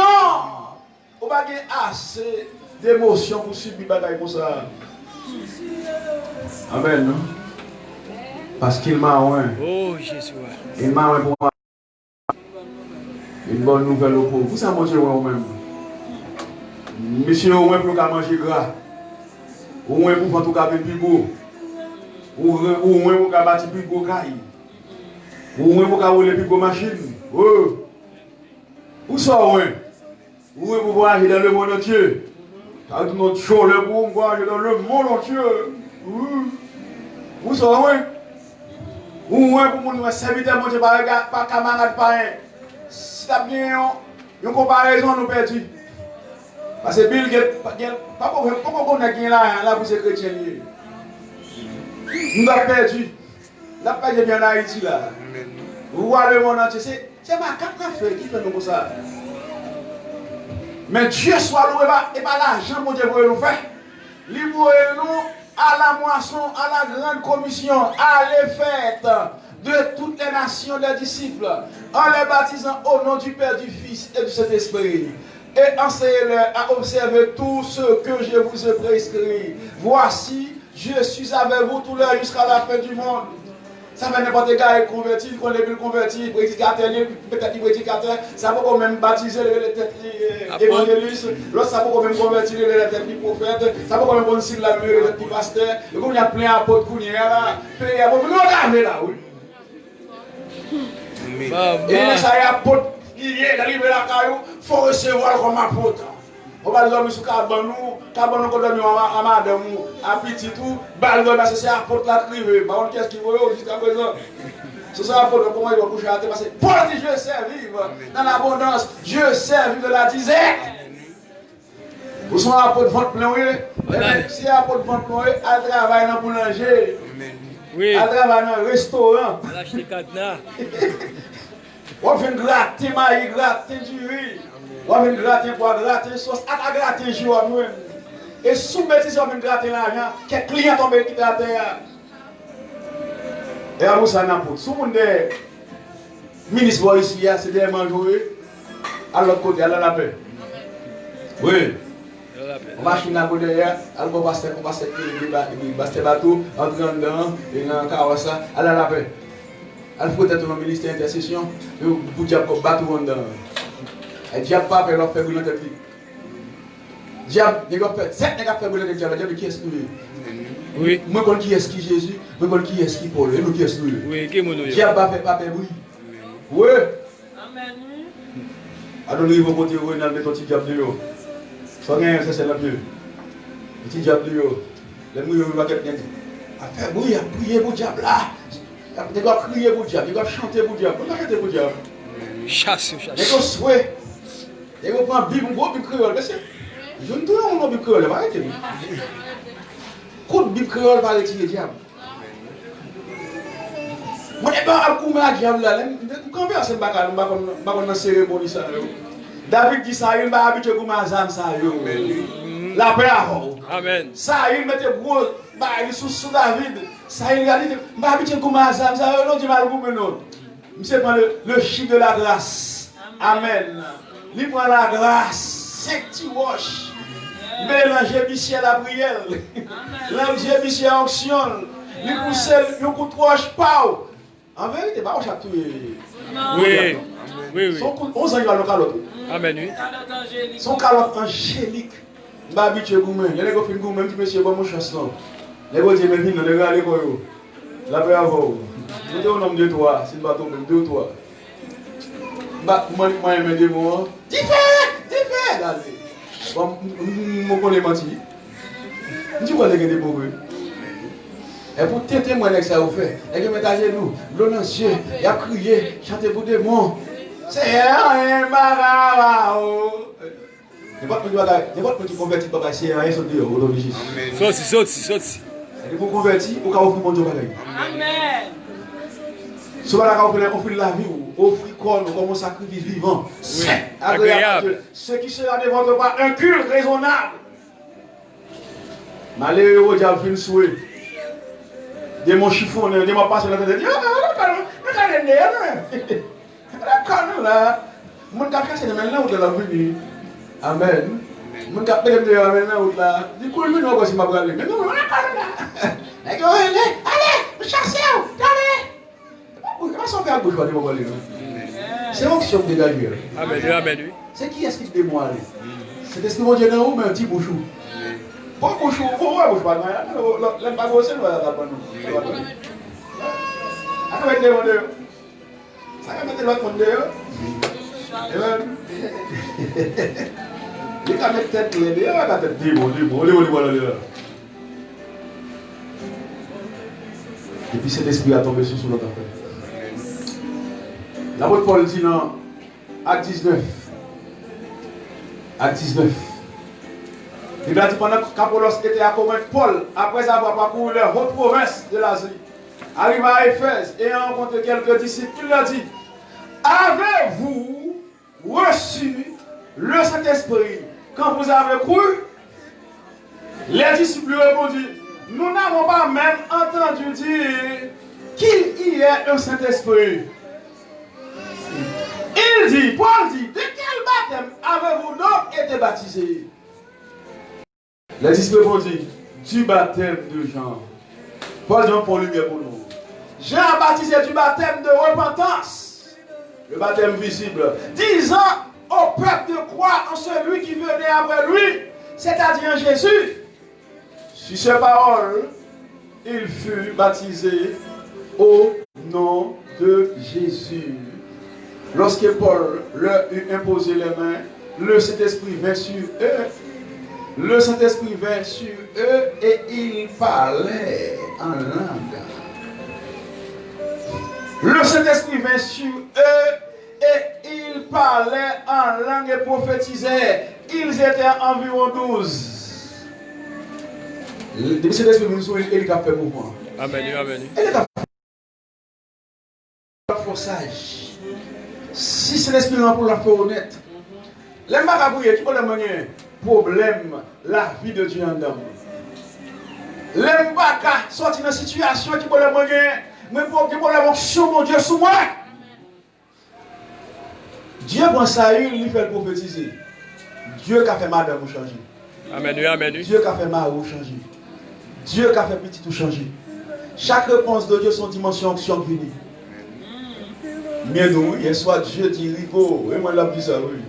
On va gagner assez d'émotions pour subir bataille pour ça. Amen. Parce qu'il m'a oint. Oh Jésus. Il m'a oint pour moi. Une bonne nouvelle au pauvre. Vous savez manger ou même. Monsieur au moins pour manger gras. Au moins pour tout cas plus beau. Au moins pour bâtir plus beau caille. Au moins pour rouler plus beau machine. Oh. Où ça au moins? Où est pour voyager dans le monde entier? Avec notre show le pour voyager dans le monde entier. Où ça au moins? Au moins pour nous serviteur mon Dieu par camarade par un. Si tu as bien une comparaison, nous perdons. Parce que Bill Gates, pas qu'on a gagné là pour ces chrétiens. Nous avons perdu. Nous avons perdu bien en Haïti là. Vous voyez le monde entier. C'est ma carte d'affaires qui fait nous comme ça. Mais Dieu soit loué et pas l'argent mon Dieu pour nous faire. Livrez-nous à la moisson, à la grande commission, à les fêtes de toutes les nations des disciples, en les baptisant au nom du Père, du Fils et du Saint-Esprit. Et enseignez-leur à observer tout ce que je vous ai prescrit. Voici, je suis avec vous tous les jours jusqu'à la fin du monde. Ça fait n'importe quel gars converti, qu'on est plus converti, prédicateur, peut-être prédicateur, ça peut quand même baptiser les têtes évangélistes, l'autre ça peut quand même convertir les têtes prophètes, ça peut quand même convertir la les têtes pasteurs, et comme il y a plein d'apôtres qui sont là, il y a beaucoup de monde là, oui. Et ça y a apôtre qui est dans le livre de la caillou, il faut recevoir comme apôtre. On va dormir sur Cabanou qu'on dormit à madame, à petit tout, c'est apôtre la criée. Par contre, qu'est-ce qu'il veut jusqu'à présent? C'est ça apôtre, comment il va coucher à terre? Parce que Paul dit, je sais vivre dans l'abondance, je sais vivre de la disette. Vous sont apôtre vente plein, si apôtre vente plein, elle travaille dans le boulanger, elle travaille dans le restaurant. Elle achète des cadenas. On fait gratter maïs, gratter du riz. On va gratter pour gratter sauce, à gratter jour nous. Et sous bêtise on va gratter l'argent, quel client tombe qui gratte. Et à vous ça n'a pas. Sous monde ministre ici c'est des manger à l'autre côté à la paix. Oui. On marche dans côté derrière, on va passer le bateau, entrer dedans et dans carrosse à la paix. Elle faut être dans le ministère d'intercession pour dire qu'on bat tout le monde. Et diable pas faire faire brûler tête. Diable, il a fait 7 nègres faire brûler tête. Diable qui est-ce nous? Oui. Moi connais qui est-ce qui Jésus, moi connais qui est-ce qui Paul, et nous qui est-ce nous? Oui, qui est mon nom? Diable pas fait pas brûler. Oui. Amen. Alors nous vont monter dans le petit diable de l'eau. Soit gain c'est la Dieu. Petit diable, les mouilles, il va faire prier pour le diable là. Il va crier pour le diable, il va chanter pour le diable. Il va chanter pour le diable. Chasse. Il va souhaiter. Il va prendre Bible, gros Bible créole. Je ne trouve pas Bible créole, il va arrêter. Coup de Bible créole va retirer le diable. Moi, je ne vais pas couper le diable là. Quand on se bat, on va se cérémonie ça. David dit ça, il va habituer comme un zam ça. La paix à vous. Amen. Ça, il mettait gros, il sous David. Ça, il a dit, il va habituer comme un zam ça. Non, tu vas le couper non. Monsieur prend le chic de la grâce. Amen. Il prend la grâce. 5 petits roches. Mélanger Michel à prière. Mélanger Michel à onction. Il pousse le coup de roche, pao. En vérité, pas roche à tout. Oui. Son coup, 11 ans, il va le calotte. Amen, oui. Son calotte angélique. Je vais habituer à vous-même. Il y a des gens qui font même petit monsieur, bon, mon chasse. Les gens qui disent, les gars, les gars, la paix à vous. Vous êtes un homme de toi, c'est pas ton même de toi. Moi, je me dis, moi, dis fais, allez. Je connais menti. Je dis, quoi, les gars, des beaux. Et pour tenter, moi, ça vous fait. Et que mettre à genoux, l'eau dans les yeux, il a crié, chanter pour des mots. C'est un barao. N'importe qui convertit, papa, c'est un seul Dieu, au nom de Jésus. Saute. Et vous convertir, vous pouvez offrir mon Dieu. Amen. Si vous avez offert la vie, ou offrir corps comme un sacrifice vivant, c'est agréable. Ce qui sera de votre part un culte raisonnable. Malheureux au diable, fin souhait. De mon chiffon, de mon passé, de dire, mon café, c'est maintenant où de la vie. Amen. Mon café, c'est maintenant où là. Du coup, je ne sais pas si je vais aller. Mais non, allez, chassez-vous, allez. Son père bouge pas de mon aller. C'est moi qui suis dégagé. Amen, oui. C'est qui est-ce qui te démoile? C'est est-ce que mon Dieu est où, mais un petit bouchou. Pas bouchou, pourquoi bouche pas? L'aime pas gosser, nous allons pas nous. Ça va mettre l'autre monde. Ça va mettre l'autre monde. Il va mettre tête là, il va mettre tête là. Et puis cet esprit a tombé sur notre affaire. L'apôtre Paul dit dans Acte 19. Il a dit pendant qu'Apollos était à Corinthe, Paul, après avoir parcouru les hautes provinces de l'Asie, arriva à Éphèse et a rencontré quelques disciples, il leur dit, avez-vous reçu le Saint-Esprit quand vous avez cru? Les disciples lui répondirent, nous n'avons pas même entendu dire qu'il y ait un Saint-Esprit. Paul dit, de quel baptême avez-vous donc été baptisé? Les disciples répondirent, du baptême de Jean. Paul dit, pour lumière pour nous. Jean a baptisé du baptême de repentance, le baptême visible, disant au peuple de croire en celui qui venait après lui, c'est-à-dire en Jésus. Sur ces paroles, il fut baptisé au nom de Jésus. Lorsque Paul leur eut imposé les mains, le Saint-Esprit vint sur eux. Le Saint-Esprit vint sur eux et ils parlaient en langue. Le Saint-Esprit vint sur eux et ils parlaient en langue et prophétisaient. Ils étaient environ 12. Le Saint-Esprit vint sur eux et il a fait mouvement. Amen. Et il a fait forçage. Si c'est l'esprit pour la faire honnête, les marabouilles qui ont le problème, la vie de Dieu en dedans. Les marabouilles sortent dans une situation qui ont le problème sur mon Dieu sous moi. Dieu prend ça, il fait prophétiser. Dieu qui a fait madame ou changer. Amen. Dieu qui a fait mari ou changer. Dieu qui a fait petit ou changer. Chaque réponse de Dieu, son dimension action venue. Mais nous, hier soir, Dieu dit, Rico, et moi, je l'ai dit ça, oui.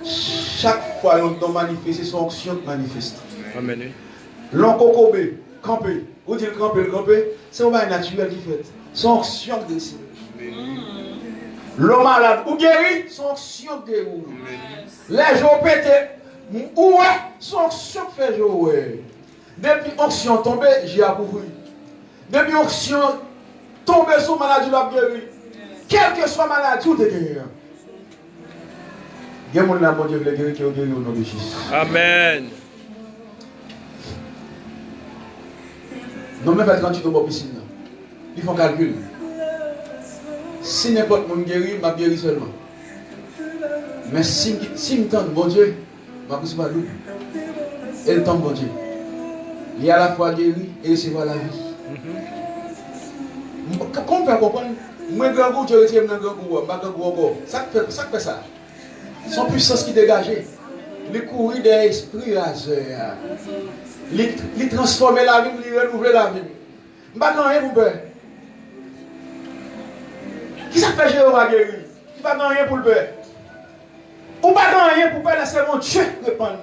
Chaque fois, l'on manifeste, son action manifeste. Amen. L'on cocobé, camper, ou dit camper, c'est un bail naturel qui fait. Son action décide. L'homme malade, ou guéri, son action guérit. Les jours pétés, ou ouais, son action fait jouer. Depuis l'onction tombée, j'ai appauvri. Depuis l'onction tombée sur maladie, je l'ai guéri. Quelle que soit maladie, tout est guéri. Il y a des gens qui veulent guérir, qui ont guéri au nom de Jésus. Amen. Non, mais quand tu tombes en piscine, il faut calculer. Si n'importe qui guérit, je guéris seulement. Mais si je tente bon Dieu, je ne vais pas l'eau. Et le temps bon Dieu. Il y a à la fois guéri et recevoir la vie. Comment faire comprendre? Moi, je grand goût, je retire mon grand goût, ma grand goût encore. Ça fait ça. Son puissance qui dégage. Les courir des esprits raseurs. Les transformer la vie, les renouveler la vie. Je ne vais pas rien pour peur. Qui ça fait Jéhovah guérir? Qui ne va rien pour le peur? Ou pas rien pour peur, laissez mon Dieu répondre.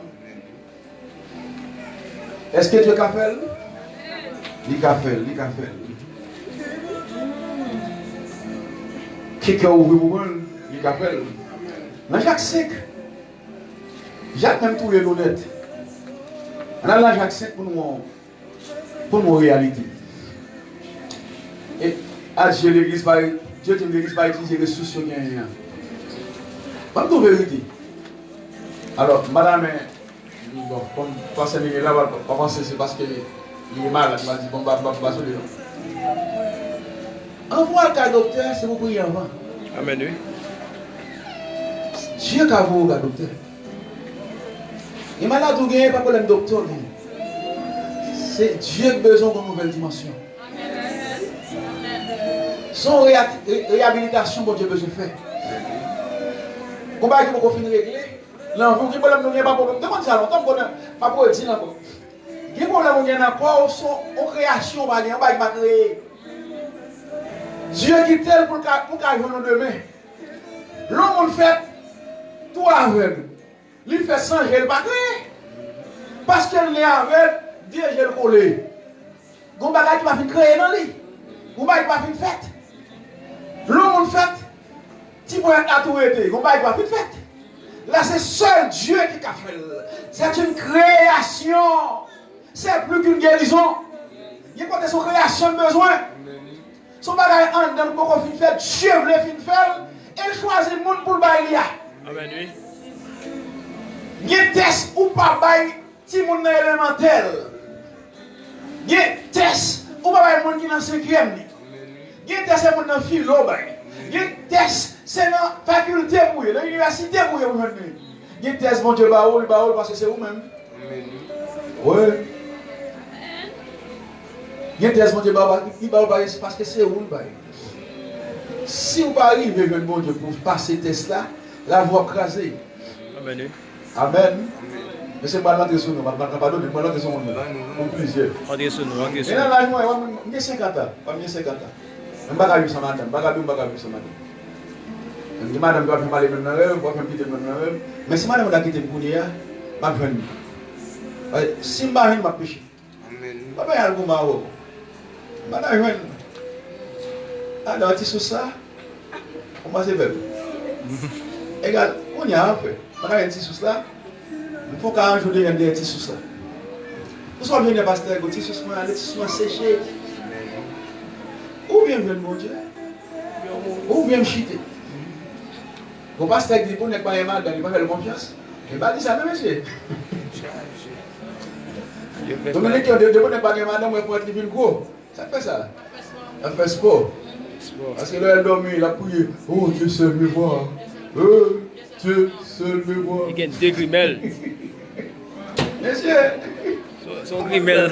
Est-ce que Dieu a fait? Il a fait. Qui a ouvert pour moi? Il a fait. Dans Jacques 5, Jacques même tout est honnête. On a là Jacques 5 pour nos réalités. Et à Dieu l'église par Dieu dit l'église va utiliser les ressources qui gagnent. Pas de vérité. Alors, madame, bon, comme passer là, pas penser c'est parce qu'il est malade, il m'a dit bon, bah, envoie le docteur, c'est pour prier avant. Amen, oui. Dieu qui a vu le docteur. Il est malade ou bien, pas de problème, docteur. C'est Dieu qui a besoin d'une nouvelle dimension. Son réhabilitation, bon Dieu, besoin de faire. Comment est-ce qu'on finit de régler? L'envie, il n'y a pas de problème. Demande ça longtemps, je ne vais pas dire encore. Il y a un problème, il y a encore une création, on va créer. Dieu qui est tel pour qu'il nous demain. L'homme fait tout aveugle. Il fait sans gel, il va créer. Parce qu'il est aveugle, Dieu est le collé. Il y a un bagage qui va créer dans lui. Il y a un bagage qui va faire. L'homme fait, tu peux être à tout été. Il y a un bagage qui va faire. Là, c'est seul Dieu qui a fait. C'est une création. C'est plus qu'une guérison. Il y a son création de besoin. Son bagage en dedans pour qu'on finisse faire. Dieu veut finir faire. Il choisit le monde pour le bailler. Amen, oui. Il y a des tests ou pas bailler si monde dans élémentaire. Il y a des tests ou pas bailler monde qui dans 5e. Il y a des tests monde dans philo. Il y a des tests c'est dans la faculté pour vous, dans l'université pour vous. Il y a des tests mon Dieu baoul parce que c'est vous-même. Oui. Il y a des tests mon Dieu baoul parce que c'est vous. Si vous arrivez vers mon Dieu pour passer ce test-là, la voie crasée. Amen. Amen. Mais c'est pas l'entrée sur nous, pas donner, pas l'entrée sur nous. On plusieurs. Entrée sur nous, entrée Et sur là, nous. là, j'ai 50 ans. Pas 50 ans. Je ne vais pas ça madame. Je ne vais pas ça madame. Je dis madame doit faire parler maintenant, je dois faire quitter maintenant. Mais si madame doit quitter pour dire, je vais venir. Si je ne vais pas, je vais pécher. Amen. Je ne vais pas aller. Madame, je vais. Alors, tu sais ça? Comment c'est fait? Égal, on y a un peu. Madame, tu sais ça? Il faut qu'un jour, il y ait un petit sous ça. Vous savez, venir pasteur, il y a un petit sous séché. Ou bien, mon Dieu. Ou bien, me chiter. Vous pasteur dit, vous n'êtes pas mal, il va faire confiance. Il va dire ça, même monsieur. Donc, vous n'êtes pas mal, vous pouvez être gros. Ça fait ça. Ça fait sport. Parce que là, elle dormit, il a prié. Oh, Dieu seul me voit. Oh, Dieu seul me voit. Il y a deux grimelles. Monsieur. Son grimelle.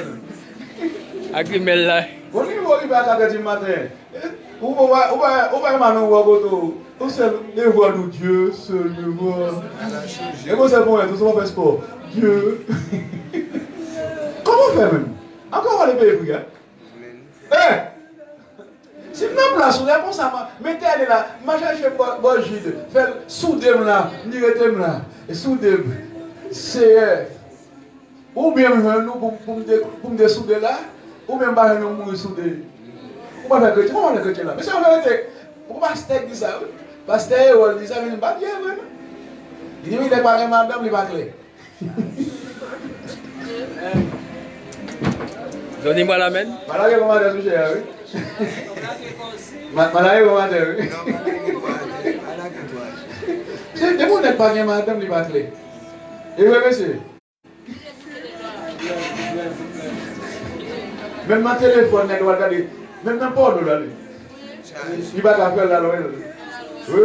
La grimelle là. Vous arrivez à 4h du matin. Vous voyez ma main ou à côté. Vous savez, les voix de Dieu seul me voit. Et vous savez, tout ça va faire sport. Dieu. Comment on fait même? Encore on va les payer pour gars. Si même place, vous avez pour ça, mettez-les là, mangez bon jus, faites souder là, nirez là, et souder, c'est ou bien nous pour me dessouder là, ou bien nous mourir souder. Comment faire que comment faire que là? Mais c'est en vérité, pourquoi pasteur dit ça? Pasteur, il dit ça, mais il n'est pas bien, vraiment. Il dit, il n'est pas madame, il n'est pas clair. Donnez-moi la main. Malade comment madame cher, oui. Malade comment madame, oui. C'est mon n'est pas bien madame, il va te Et oui, monsieur. Même mon téléphone n'est pas regardé. Même n'importe où là. Il va t'appeler là, oui.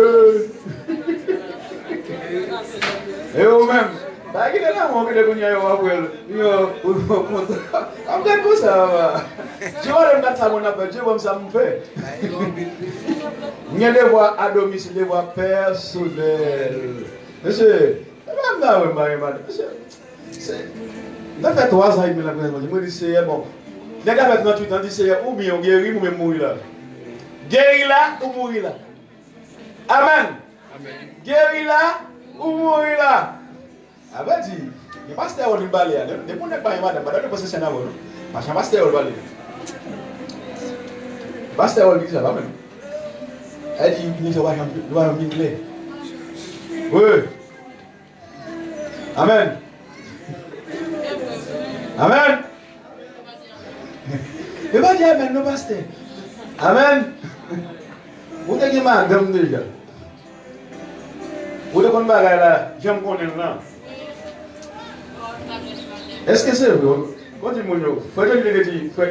Et vous-même. Bah, qui est là, mon qui est venu à voir. On fait tout ça. Je vois le mettre ça mon appel, je vois ça me fait. Il y a des voix à domicile, des voix personnelles. Monsieur, même là, oui, madame. Monsieur, ça fait 3 ans qu'il me l'a présenté. Je me dis, c'est bon. Les gars, maintenant, tu t'en dis, c'est ou bien on guérit ou bien mourir là. Guérir là ou mourir là. Amen. Guérir là ou mourir là. Ah ben dis, il passe à l'eau balé. Ne prenez pas madame, madame ne passe pas à l'eau. Parce que passe à l'eau balé. Passe à l'eau dit ça va même. Elle dit il doit venir. Oui. Amen. Amen. Il va dire amen, non pasteur. Amen. Vous avez madame déjà. Vous avez qu'on bagaille là, j'aime qu'on est là. Est-ce que c'est vrai? Quand tu me dis, faut que je dise, faut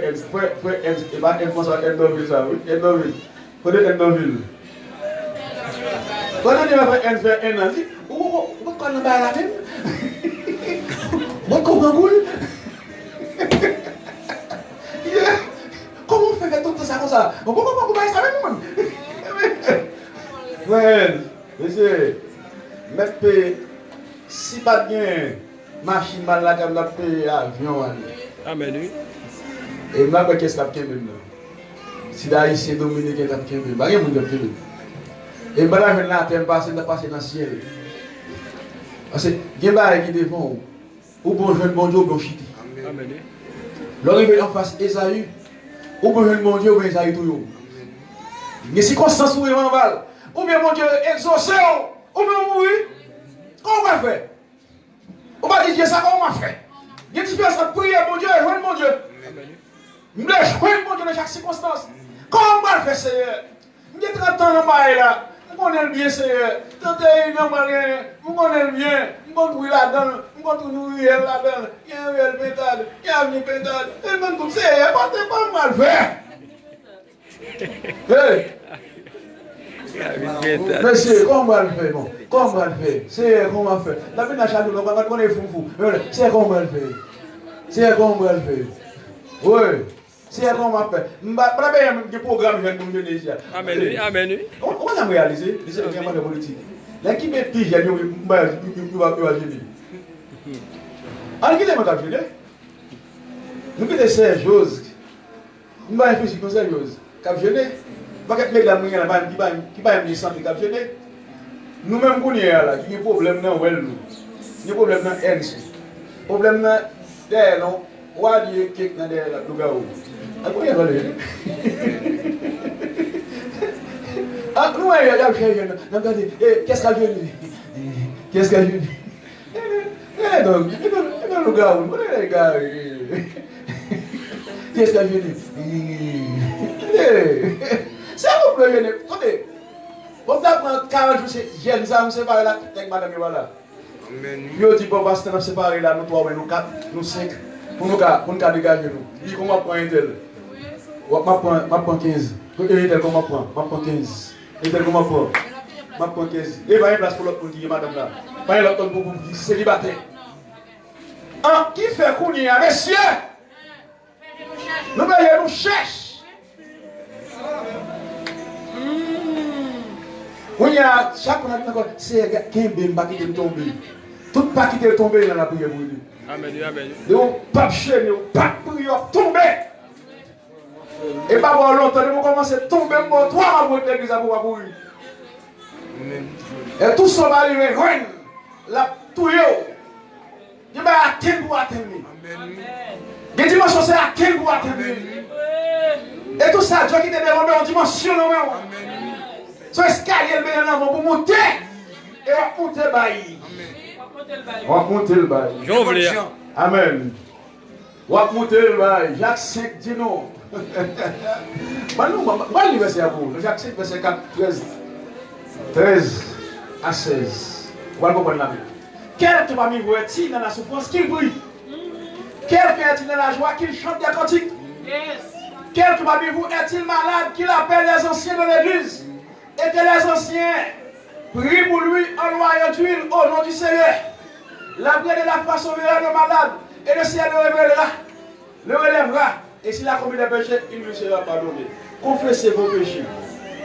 comment on fait tout ça comme ça? Pourquoi on fait ça même? Ouais, monsieur, mais si pas bien. Machine mal là comme la paix avion. Amen. Et moi qu'est-ce que tu maintenant? Si d'Haïtien dominicain t'as bien, pas rien monde bien. Et voilà je là t'aime passer dans le ciel. Parce que il y a qui devant ou bon jeune bon Dieu ou bon chiti. Amen. L'arrivé en face Esaü ou bon jeune bon Dieu ou bien Esaü tout yo. Les circonstances où il en val ou bien mon Dieu exaucé ou bien mourir. Comment on va faire? On va dire ça comment on va faire. Il y a une différence entre prier mon Dieu et joindre mon Dieu. Je dois joindre mon Dieu dans chaque circonstance. Comment on va le faire, Seigneur? Il y a 30 ans dans le là. Je connais bien, Seigneur. Tant que je connais bien. Je connais là-dedans. Je connais là-dedans. Il y a un réel pétale. Il y a un pétale. Et même tout, Seigneur, pas mal faire. Monsieur, comment on va le faire? Comment on va le faire? C'est comment on va le faire? La vie n'a pas changé, on va connaître fou. C'est comment on va le faire? C'est comment on va le faire? Oui. C'est comment on va le faire? Je ne vais pas faire un programme pour me donner ici. Amen. Amen. On va réaliser. C'est vraiment de politique. Là, qui met pige, il va gêner. Alors, qui est mon gêné? Nous qui sommes choses. Nous allons réfléchir comme ça, chose. Cap gêné. Pas que les gens qui va me sentir cap gêné. Nous-mêmes, nous là, qui a un problème dans well, il y a un problème dans NC. Problème dans derrière, non, ou à dire quelque dans derrière le gars. Ah, comment il y a valé? Ah, nous, il y a un gars, qu'est-ce qu'elle veut dire? Qu'est-ce qu'elle veut dire? Donc, le gars, le gars, qu'est-ce qu'elle veut dire? C'est un problème. Attendez. Quand tu prends 40 jours, j'aime ça, me séparer là, avec madame voilà. Je dis, bon, parce que nous séparer là, nous 3, nous 4, nous 5, pour nous dégager nous. Il dit, comment prend un tel? Je prends 15. Pour un tel, comment prend? Je prends 15. Un tel, comment prend? Je prends 15. Et il y a une place pour l'autre pour dire, madame là. Pas une autre pour dire, célibataire. Qui fait qu'on y a, messieurs? Nous nous cherchons. Oui, chaque fois, c'est Kimbe qui est tombé. Tout pas qui est tombé dans la prière pour lui. Amen. Amen. Ils ont pas chaîne, ils ont pas prière tombé. Et pas voir longtemps, ils vont commencer à tomber pour 3 mois pour l'église pour lui. Et tout ça va arriver, la touille. Il va atteindre pour atteindre. Les dimensions, c'est atteindre pour atteindre. Et tout ça, Dieu qui te demande en dimension. So escalier le bien pour monter et on va monter le bail. On va monter le bail. Jean. Amen. Wap monter le Jacques 5 dit non. Moi, le verset à vous. Jacques 5, verset 4, 13 à 16. Vous allez comprendre la Bible. Quelqu'un parmi vous est-il dans la souffrance qu'il brille? Quelqu'un est-il dans la joie qu'il chante des cantiques? Quelqu'un parmi vous est-il malade qu'il appelle les anciens de l'église? Et que les anciens prient pour lui en loyauté d'huile au nom du Seigneur. La prière de la foi sauvera le malade et le ciel le relèvera. Et s'il a commis des péchés, il lui sera pardonné. Confessez vos péchés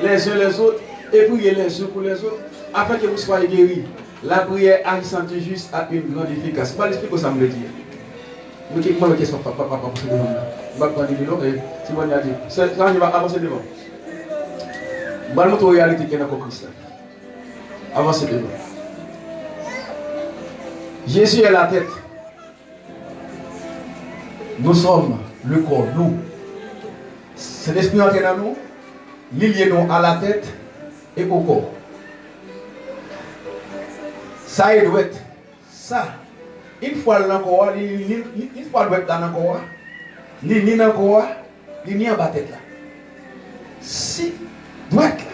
les uns les autres et priez les uns pour les autres afin que vous soyez guéris. La prière agissante du juste a une grande efficacité. Je vais l'expliquer ça me le dire. Mais qui m'a dit que papa pour ce devant. Je vais prendre des millions et si vous avez dit, c'est quand il va avancer devant. Je vais montrer la réalité qui est dans le Christ. Avancez devant. Jésus est la tête. Nous sommes le corps, nous. C'est l'esprit entré dans nous, lié-nous à la tête et au corps. Ça est doit être ça. Une fois dans le corps, une fois doit être dans le corps, ni dans le corps, ni en bas tête là. Si doit être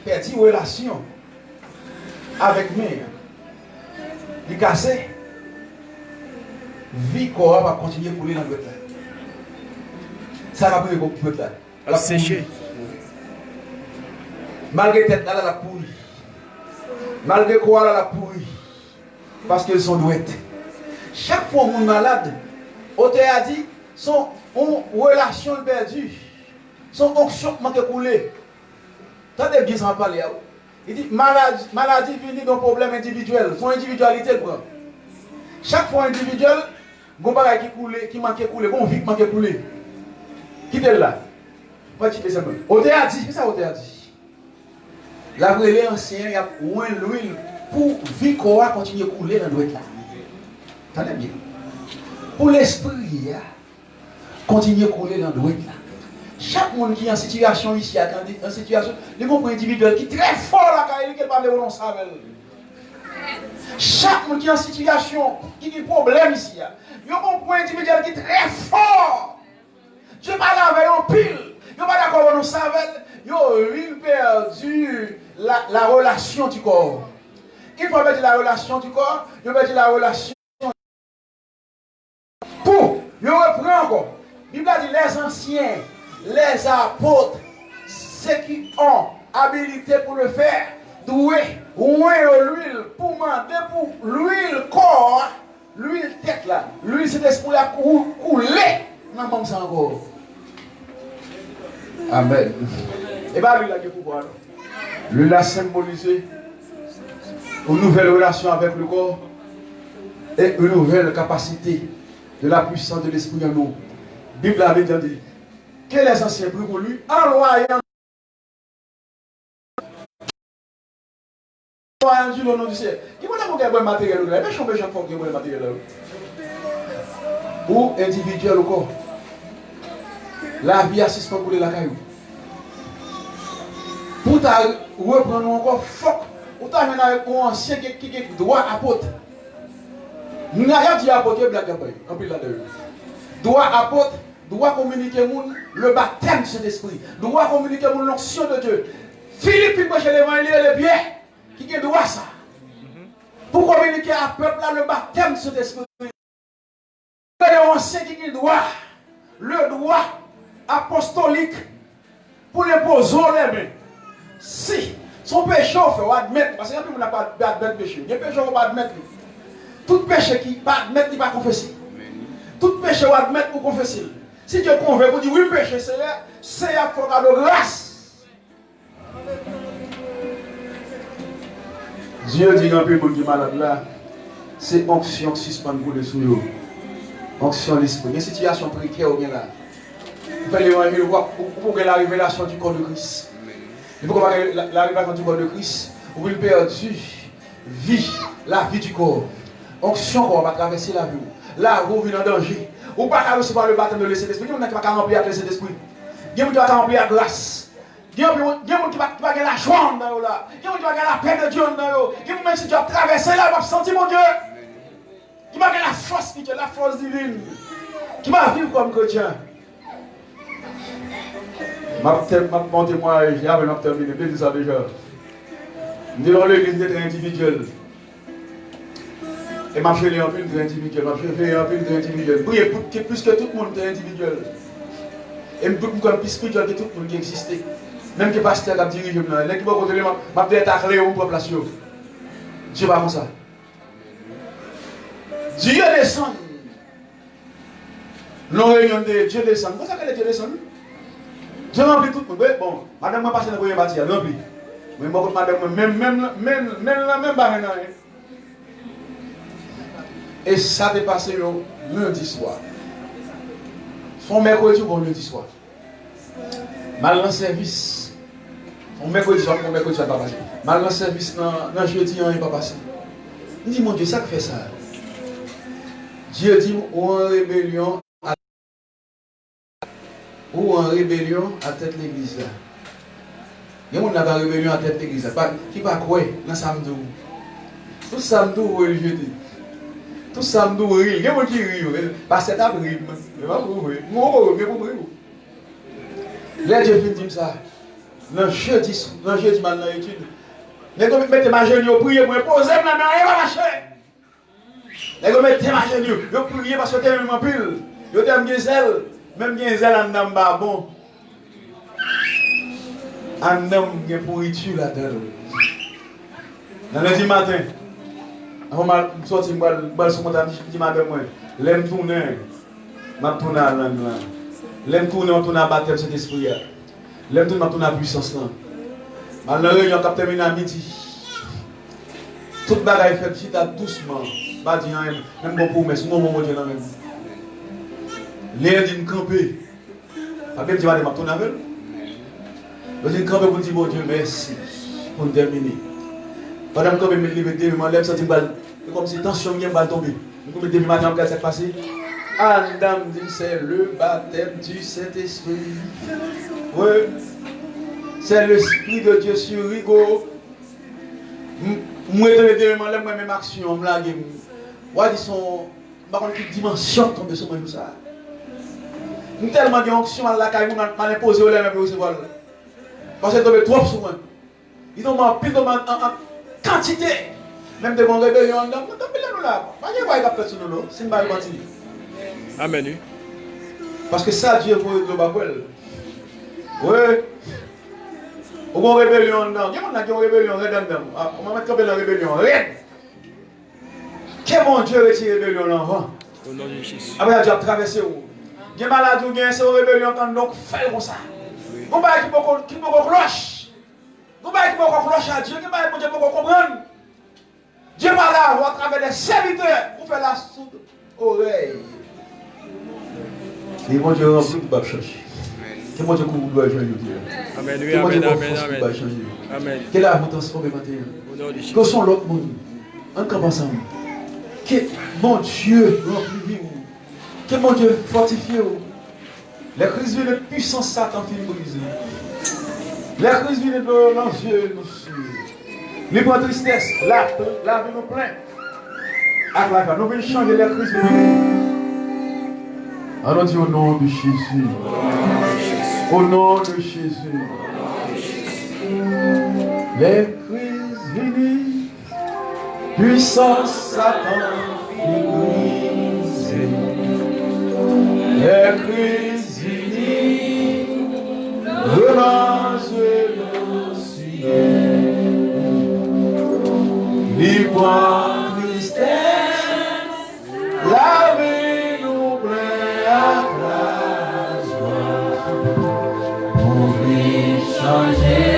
perdu relation avec moi, il cassé, vie corps va continuer à couler dans le là. Ça va brûler beaucoup de là. La sécher. Malgré tête là, la pourrie. Malgré quoi la pourrie. Parce qu'ils sont douettes. Chaque fois qu'on est malade, Ote a dit, son relation perdue, son onction manque couler. Tendez bien ça parler. Il dit maladie vient d'un problème individuel, son individualité le prend. Chaque fois individuel, bon bagage qui coule, qui manque couler, bon vie qui manque couler. Quittez là. Pas quitter ça. Ote a dit, c'est ça Ote a dit. La relais ancien, il y a moins l'huile pour vie qu'on continuer à couler dans l'ouest là. Attendez bien. Pour l'esprit, continuer à couler dans l'ouest là. Chaque monde qui est en situation ici, en situation, les gens individuels qui est très fort là, quand il parle de l'on savait. Chaque monde qui est en situation, qui a un problème ici, il y a un point individuel qui est très fort. Dieu m'a lavé en pile. Il n'y a pas d'accord avec nous savait. Il a perdu la relation du corps. Il faut mettre la relation du corps, il faut mettre la relation. Pour, il reprend encore. La Bible dit les anciens, les apôtres, ceux qui ont habilité pour le faire, doués, l'huile pour demander pour l'huile corps, l'huile tête là, l'huile c'est l'esprit à couler. Non, comme ça encore. Amen. Et bien, lui, il a du pouvoir. Lui, l'a symbolisé une nouvelle relation avec le corps et une nouvelle capacité de la puissance de l'esprit en nous. La Bible avait dit que les anciens prient pour lui en loyant le nom du ciel. Qui m'a dit que matériel là? Mais je chaque fois que matériel là. Ou individuel au corps. La vie assistant pour la caillou. Pour reprendre encore fuck. Ou t'as mené avec un ancien qui doit apôtre. Nous n'avons dit apôtre blague en plus là-dedans. Doit apôtre, doit communiquer le baptême de cet esprit. Doit communiquer l'onction de Dieu. Philippe, il chez l'évangile, le bien qui doit ça. Pour communiquer à peuple là le baptême de cet esprit. Le ancien qui doit le droit apostolique pour l'imposer les mains. Si son péché, on fait admettre, parce qu'il y a plus de n'a pas admettre péché. Il y a péché, on va admettre. Tout péché qui va admettre, il va confesser. Tout péché, on va admettre pour confesser. Si Dieu convainc, vous dites oui, péché, c'est un programme de grâce. Dieu dit un peu pour le malade là, c'est onction qui suspend pour les sous. Onction l'esprit. Il y a une situation précaire au bien là. Vous pouvez voir pour la révélation du corps de Christ. Il faut que la révélation du corps de Christ, vous pouvez perdre vie, la vie du corps. Onction qu'on va traverser la vie. Là, vous venez en danger. Ou pas qu'à recevoir le baptême de l'Esprit. Il y a qui va remplir avec l'Esprit. Il y a qui va remplir avec grâce. Il y a qui va gagner la joie dans là. Il y a qui va gagner la paix de Dieu dans là. Il y a même si tu as traversé là, tu vas sentir mon Dieu. Il va gagner la force divine. qui va vivre comme chrétien. Mon témoignage, j'avais terminé, je dis ça déjà. Je dis dans l'église d'être individuel. Et ma chérie en plus individuel, ma chérie en plus individuel. Priez plus que tout le monde est individuel. Et je peux plus spirituel que tout le monde qui existait. Même que le pasteur a dirigé, les qui vont côté, m'a peut-être taclé au population. Dieu pas comme ça. Dieu descend. Non, réunion de Dieu descend. Comment ça que Dieu descend? Dieu remplit tout le monde. Bon, madame, moi passe dans le premier bâtiment, rempli. Mais moi, madame, même pas rien. Et ça t'est passé le lundi soir. Son mercredi ou bon lundi soir. Mal dans le service. Son mercredi soir, mon mercredi soir pas passé. Mal dans le service, dans jeudi, il n'est pas passé. Il dit, mon Dieu, ça fait ça. Dieu dit, ou en rébellion à tête l'église là. Il y a une rébellion à tête l'église là. Qui va quoi dans samedi? Tout samedi, vous jeudi. Tout samedi, vous riez. Il y a un qui rit. Parce que c'est un rire. Je ne vais pas vous rire. Mais vous rire. Là, Dieu dit ça. Dans jeudi, maintenant, étude. Les gars, mettez ma genou, vous priez pour me poser, mais rien va marcher. Les gars, mettez ma genou, vous priez parce que vous êtes en pile. Vous êtes en zèle. Même bien zèle en dame bon. En dame, il y a pourriture là-dedans. Dans le lundi matin, avant de sortir, je suis dit, madame, l'aime tourner, je tourne à l'angle. L'aime tourner, on tourne à baptême cet esprit. L'aime tourner, on tourne à puissance. Malheureusement, il y a un terminé à midi. Tout le bagage fait petit à doucement. Pas dire même bon pour mais c'est mon moment de la même. L'air d'une campée. Pas bien dire madame, tourne avec. Je dis camper pour dire bon Dieu merci pour terminer. Madame quand me lever, me lève ça comme si tension vient va tomber. Vous me dites madame qu'est-ce qui s'est passé? Madame dit c'est le baptême du Saint-Esprit. Oui. C'est l'Esprit de Dieu sur Rigo. Moi, je suis même action. Je suis une dimension tombe sur moi. Je suis tellement d'onction à la caille, je suis imposé au lèvres pour recevoir. Parce que je tombe trop sur moi. Ils ont en quantité. Même de mon rébellion, je suis là. Je ne sais pas si c'est pas continue. Amen. Parce que ça, Dieu pour le bapel. Oui. Ou une rébellion dedans. Il y a une rébellion dedans. On va mettre la rébellion. Quel mon Dieu retire la rébellion là? Au nom de Jésus. Après, Dieu a traversé où? Il y a maladie ou bien c'est une rébellion quand donc fait comme ça. Vous ne qui peut cloche. Vous ne qui peut cloche à Dieu. Vous ne Dieu peut comprendre. Dieu va là à travers des serviteurs pour faire la soude oreille. Et mon Dieu remplit de chercher. Que mon Dieu couvre doit changer. Amen, oui, amen, amen, amen. Amen. Quelle a vous transformé maintenant? Que sont l'autre monde? Encore ensemble. Que mon Dieu remplit vous. Que mon Dieu fortifie vous. Les crises viennent de puissance Satan finit brisée. Les crises viennent de l'enjeu nous suivre. Les points de tristesse, la vie nous plaint. Avec la nous venons changer les crises. Alors dis au nom de Jésus. Au nom de Jésus. Les crises viennent, puissance Satan brisée. Les crises viennent, relance le ciel. Les points de tristesse, la vie nous plaît à la joie. On vit changer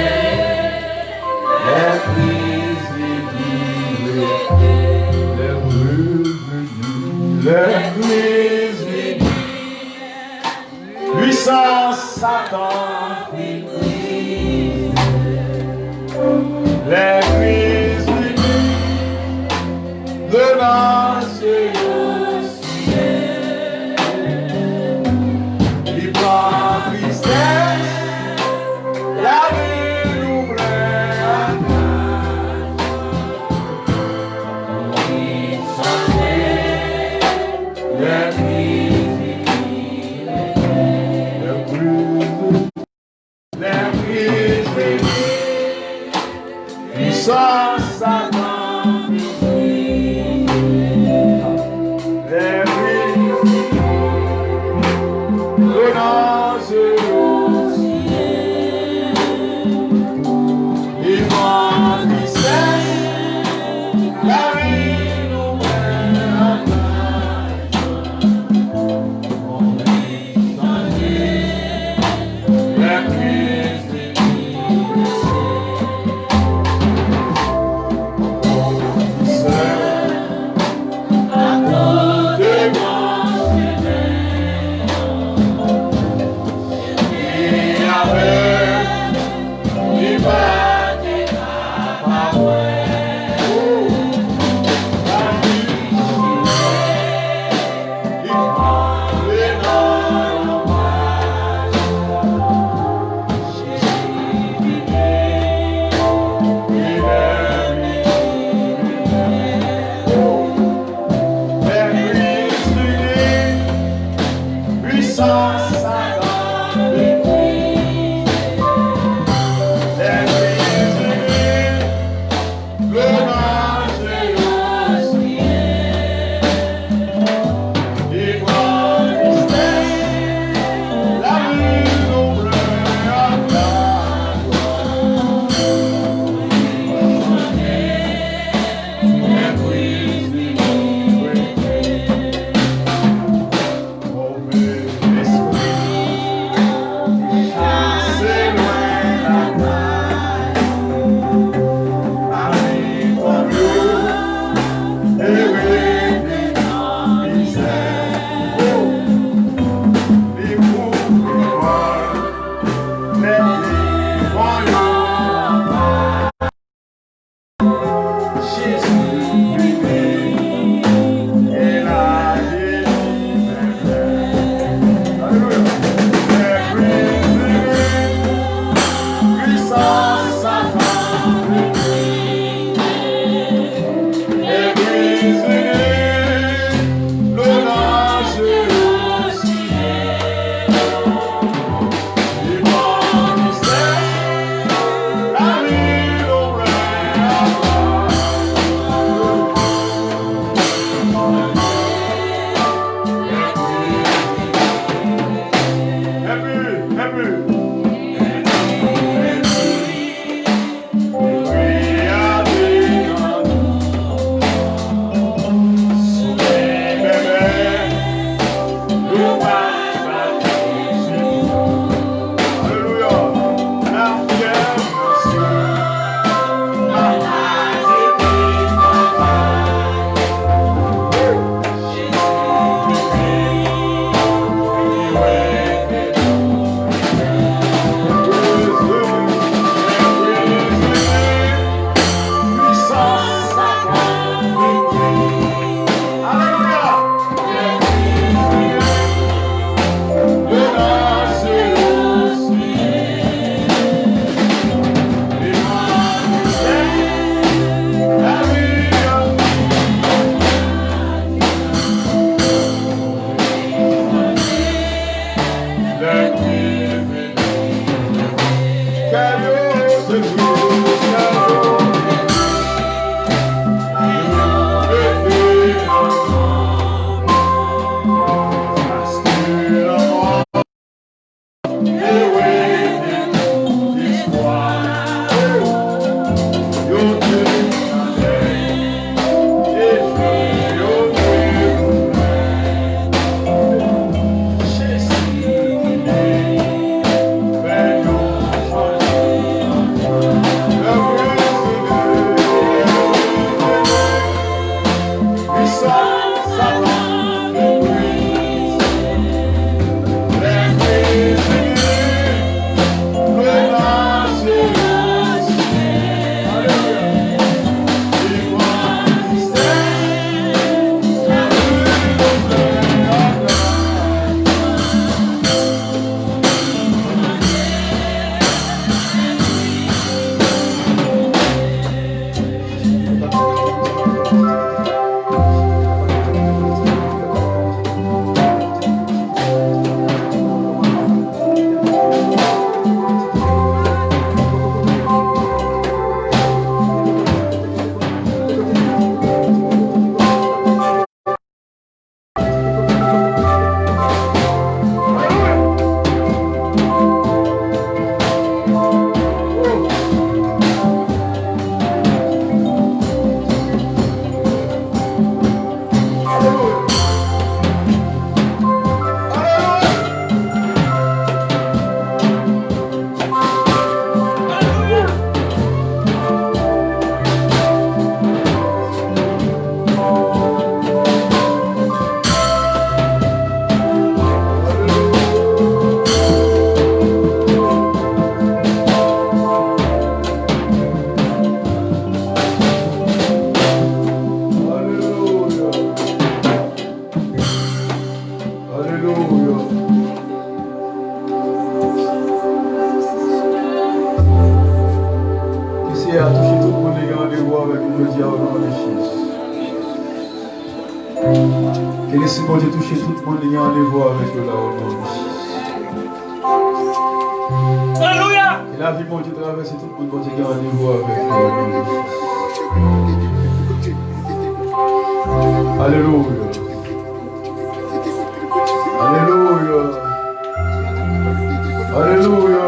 les crises viennent, les crises viennent, puissance Satan brise, les crises de lancer au ciel, il prend tristesse, la vie nous plaît à la. Les crises sans Satan, les rues, donnant ce il grandissait, la vie nous mène à on est dans la crise Laissez bon Dieu toucher tout le monde, il y a rendez-vous avec eux là au nom de Jésus. Alléluia. Et la vie, bon Dieu, traverse tout le monde, bon Dieu, il y a rendez-vous avec eux au nom de Jésus. Alléluia. Alléluia. Alléluia.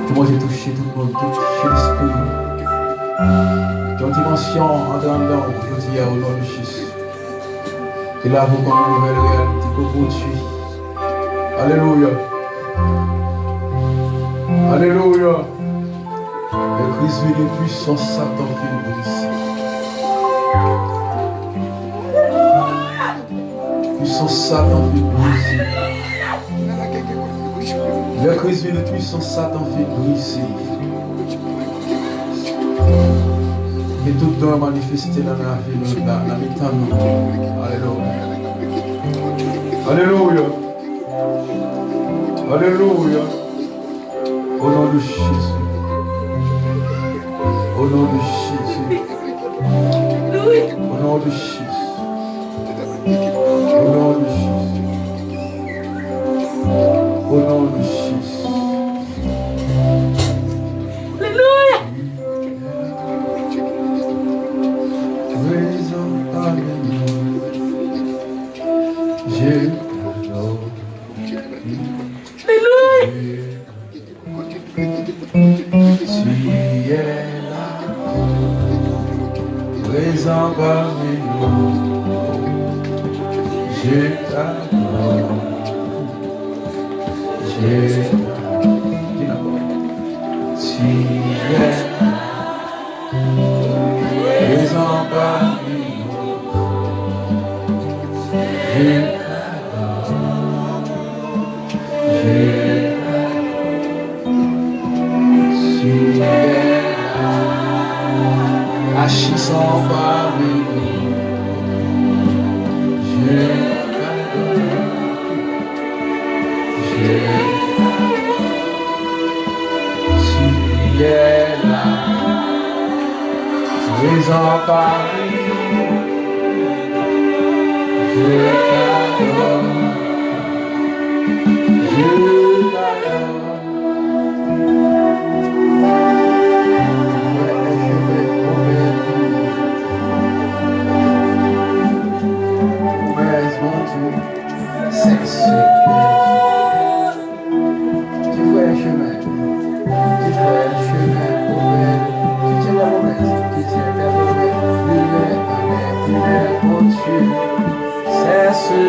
Que bon Dieu toucher tout le monde, toucher l'esprit. Dans dimension, en dedans, je dis au nom de Jésus. Et là, vous comme une nouvelle réalité que vous tuez. Alléluia. Alléluia. Le Christ vit les puissants Satan fait le brise. Puissant Satan fait le brise. Le Christ vit les puissants Satan fait le brise. Et tout doit manifester dans la vie, dans la méthode. Alléluia. Alléluia. Alléluia. Au nom de Jésus. Au nom de Jésus. Au nom de Jésus. Au nom de Jésus. Au nom de Jésus. Alléluia. Présent parmi nous, je t'adore, je t'adore. Tu es présent parmi nous, je t'adore, je t'adore. Tu es agissant parmi nous, je t'adore, tu es là, présent parmi nous, je t'adore, je t'adore. Tu fais un chemin, tu tiens la promesse, mon Dieu, c'est ce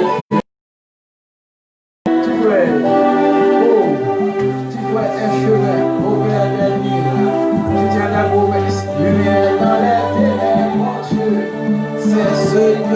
tu fais, tu fais un chemin, ouvert dernier, tu tiens la promesse, lumière dans les ténèbres, mon Dieu, c'est ce que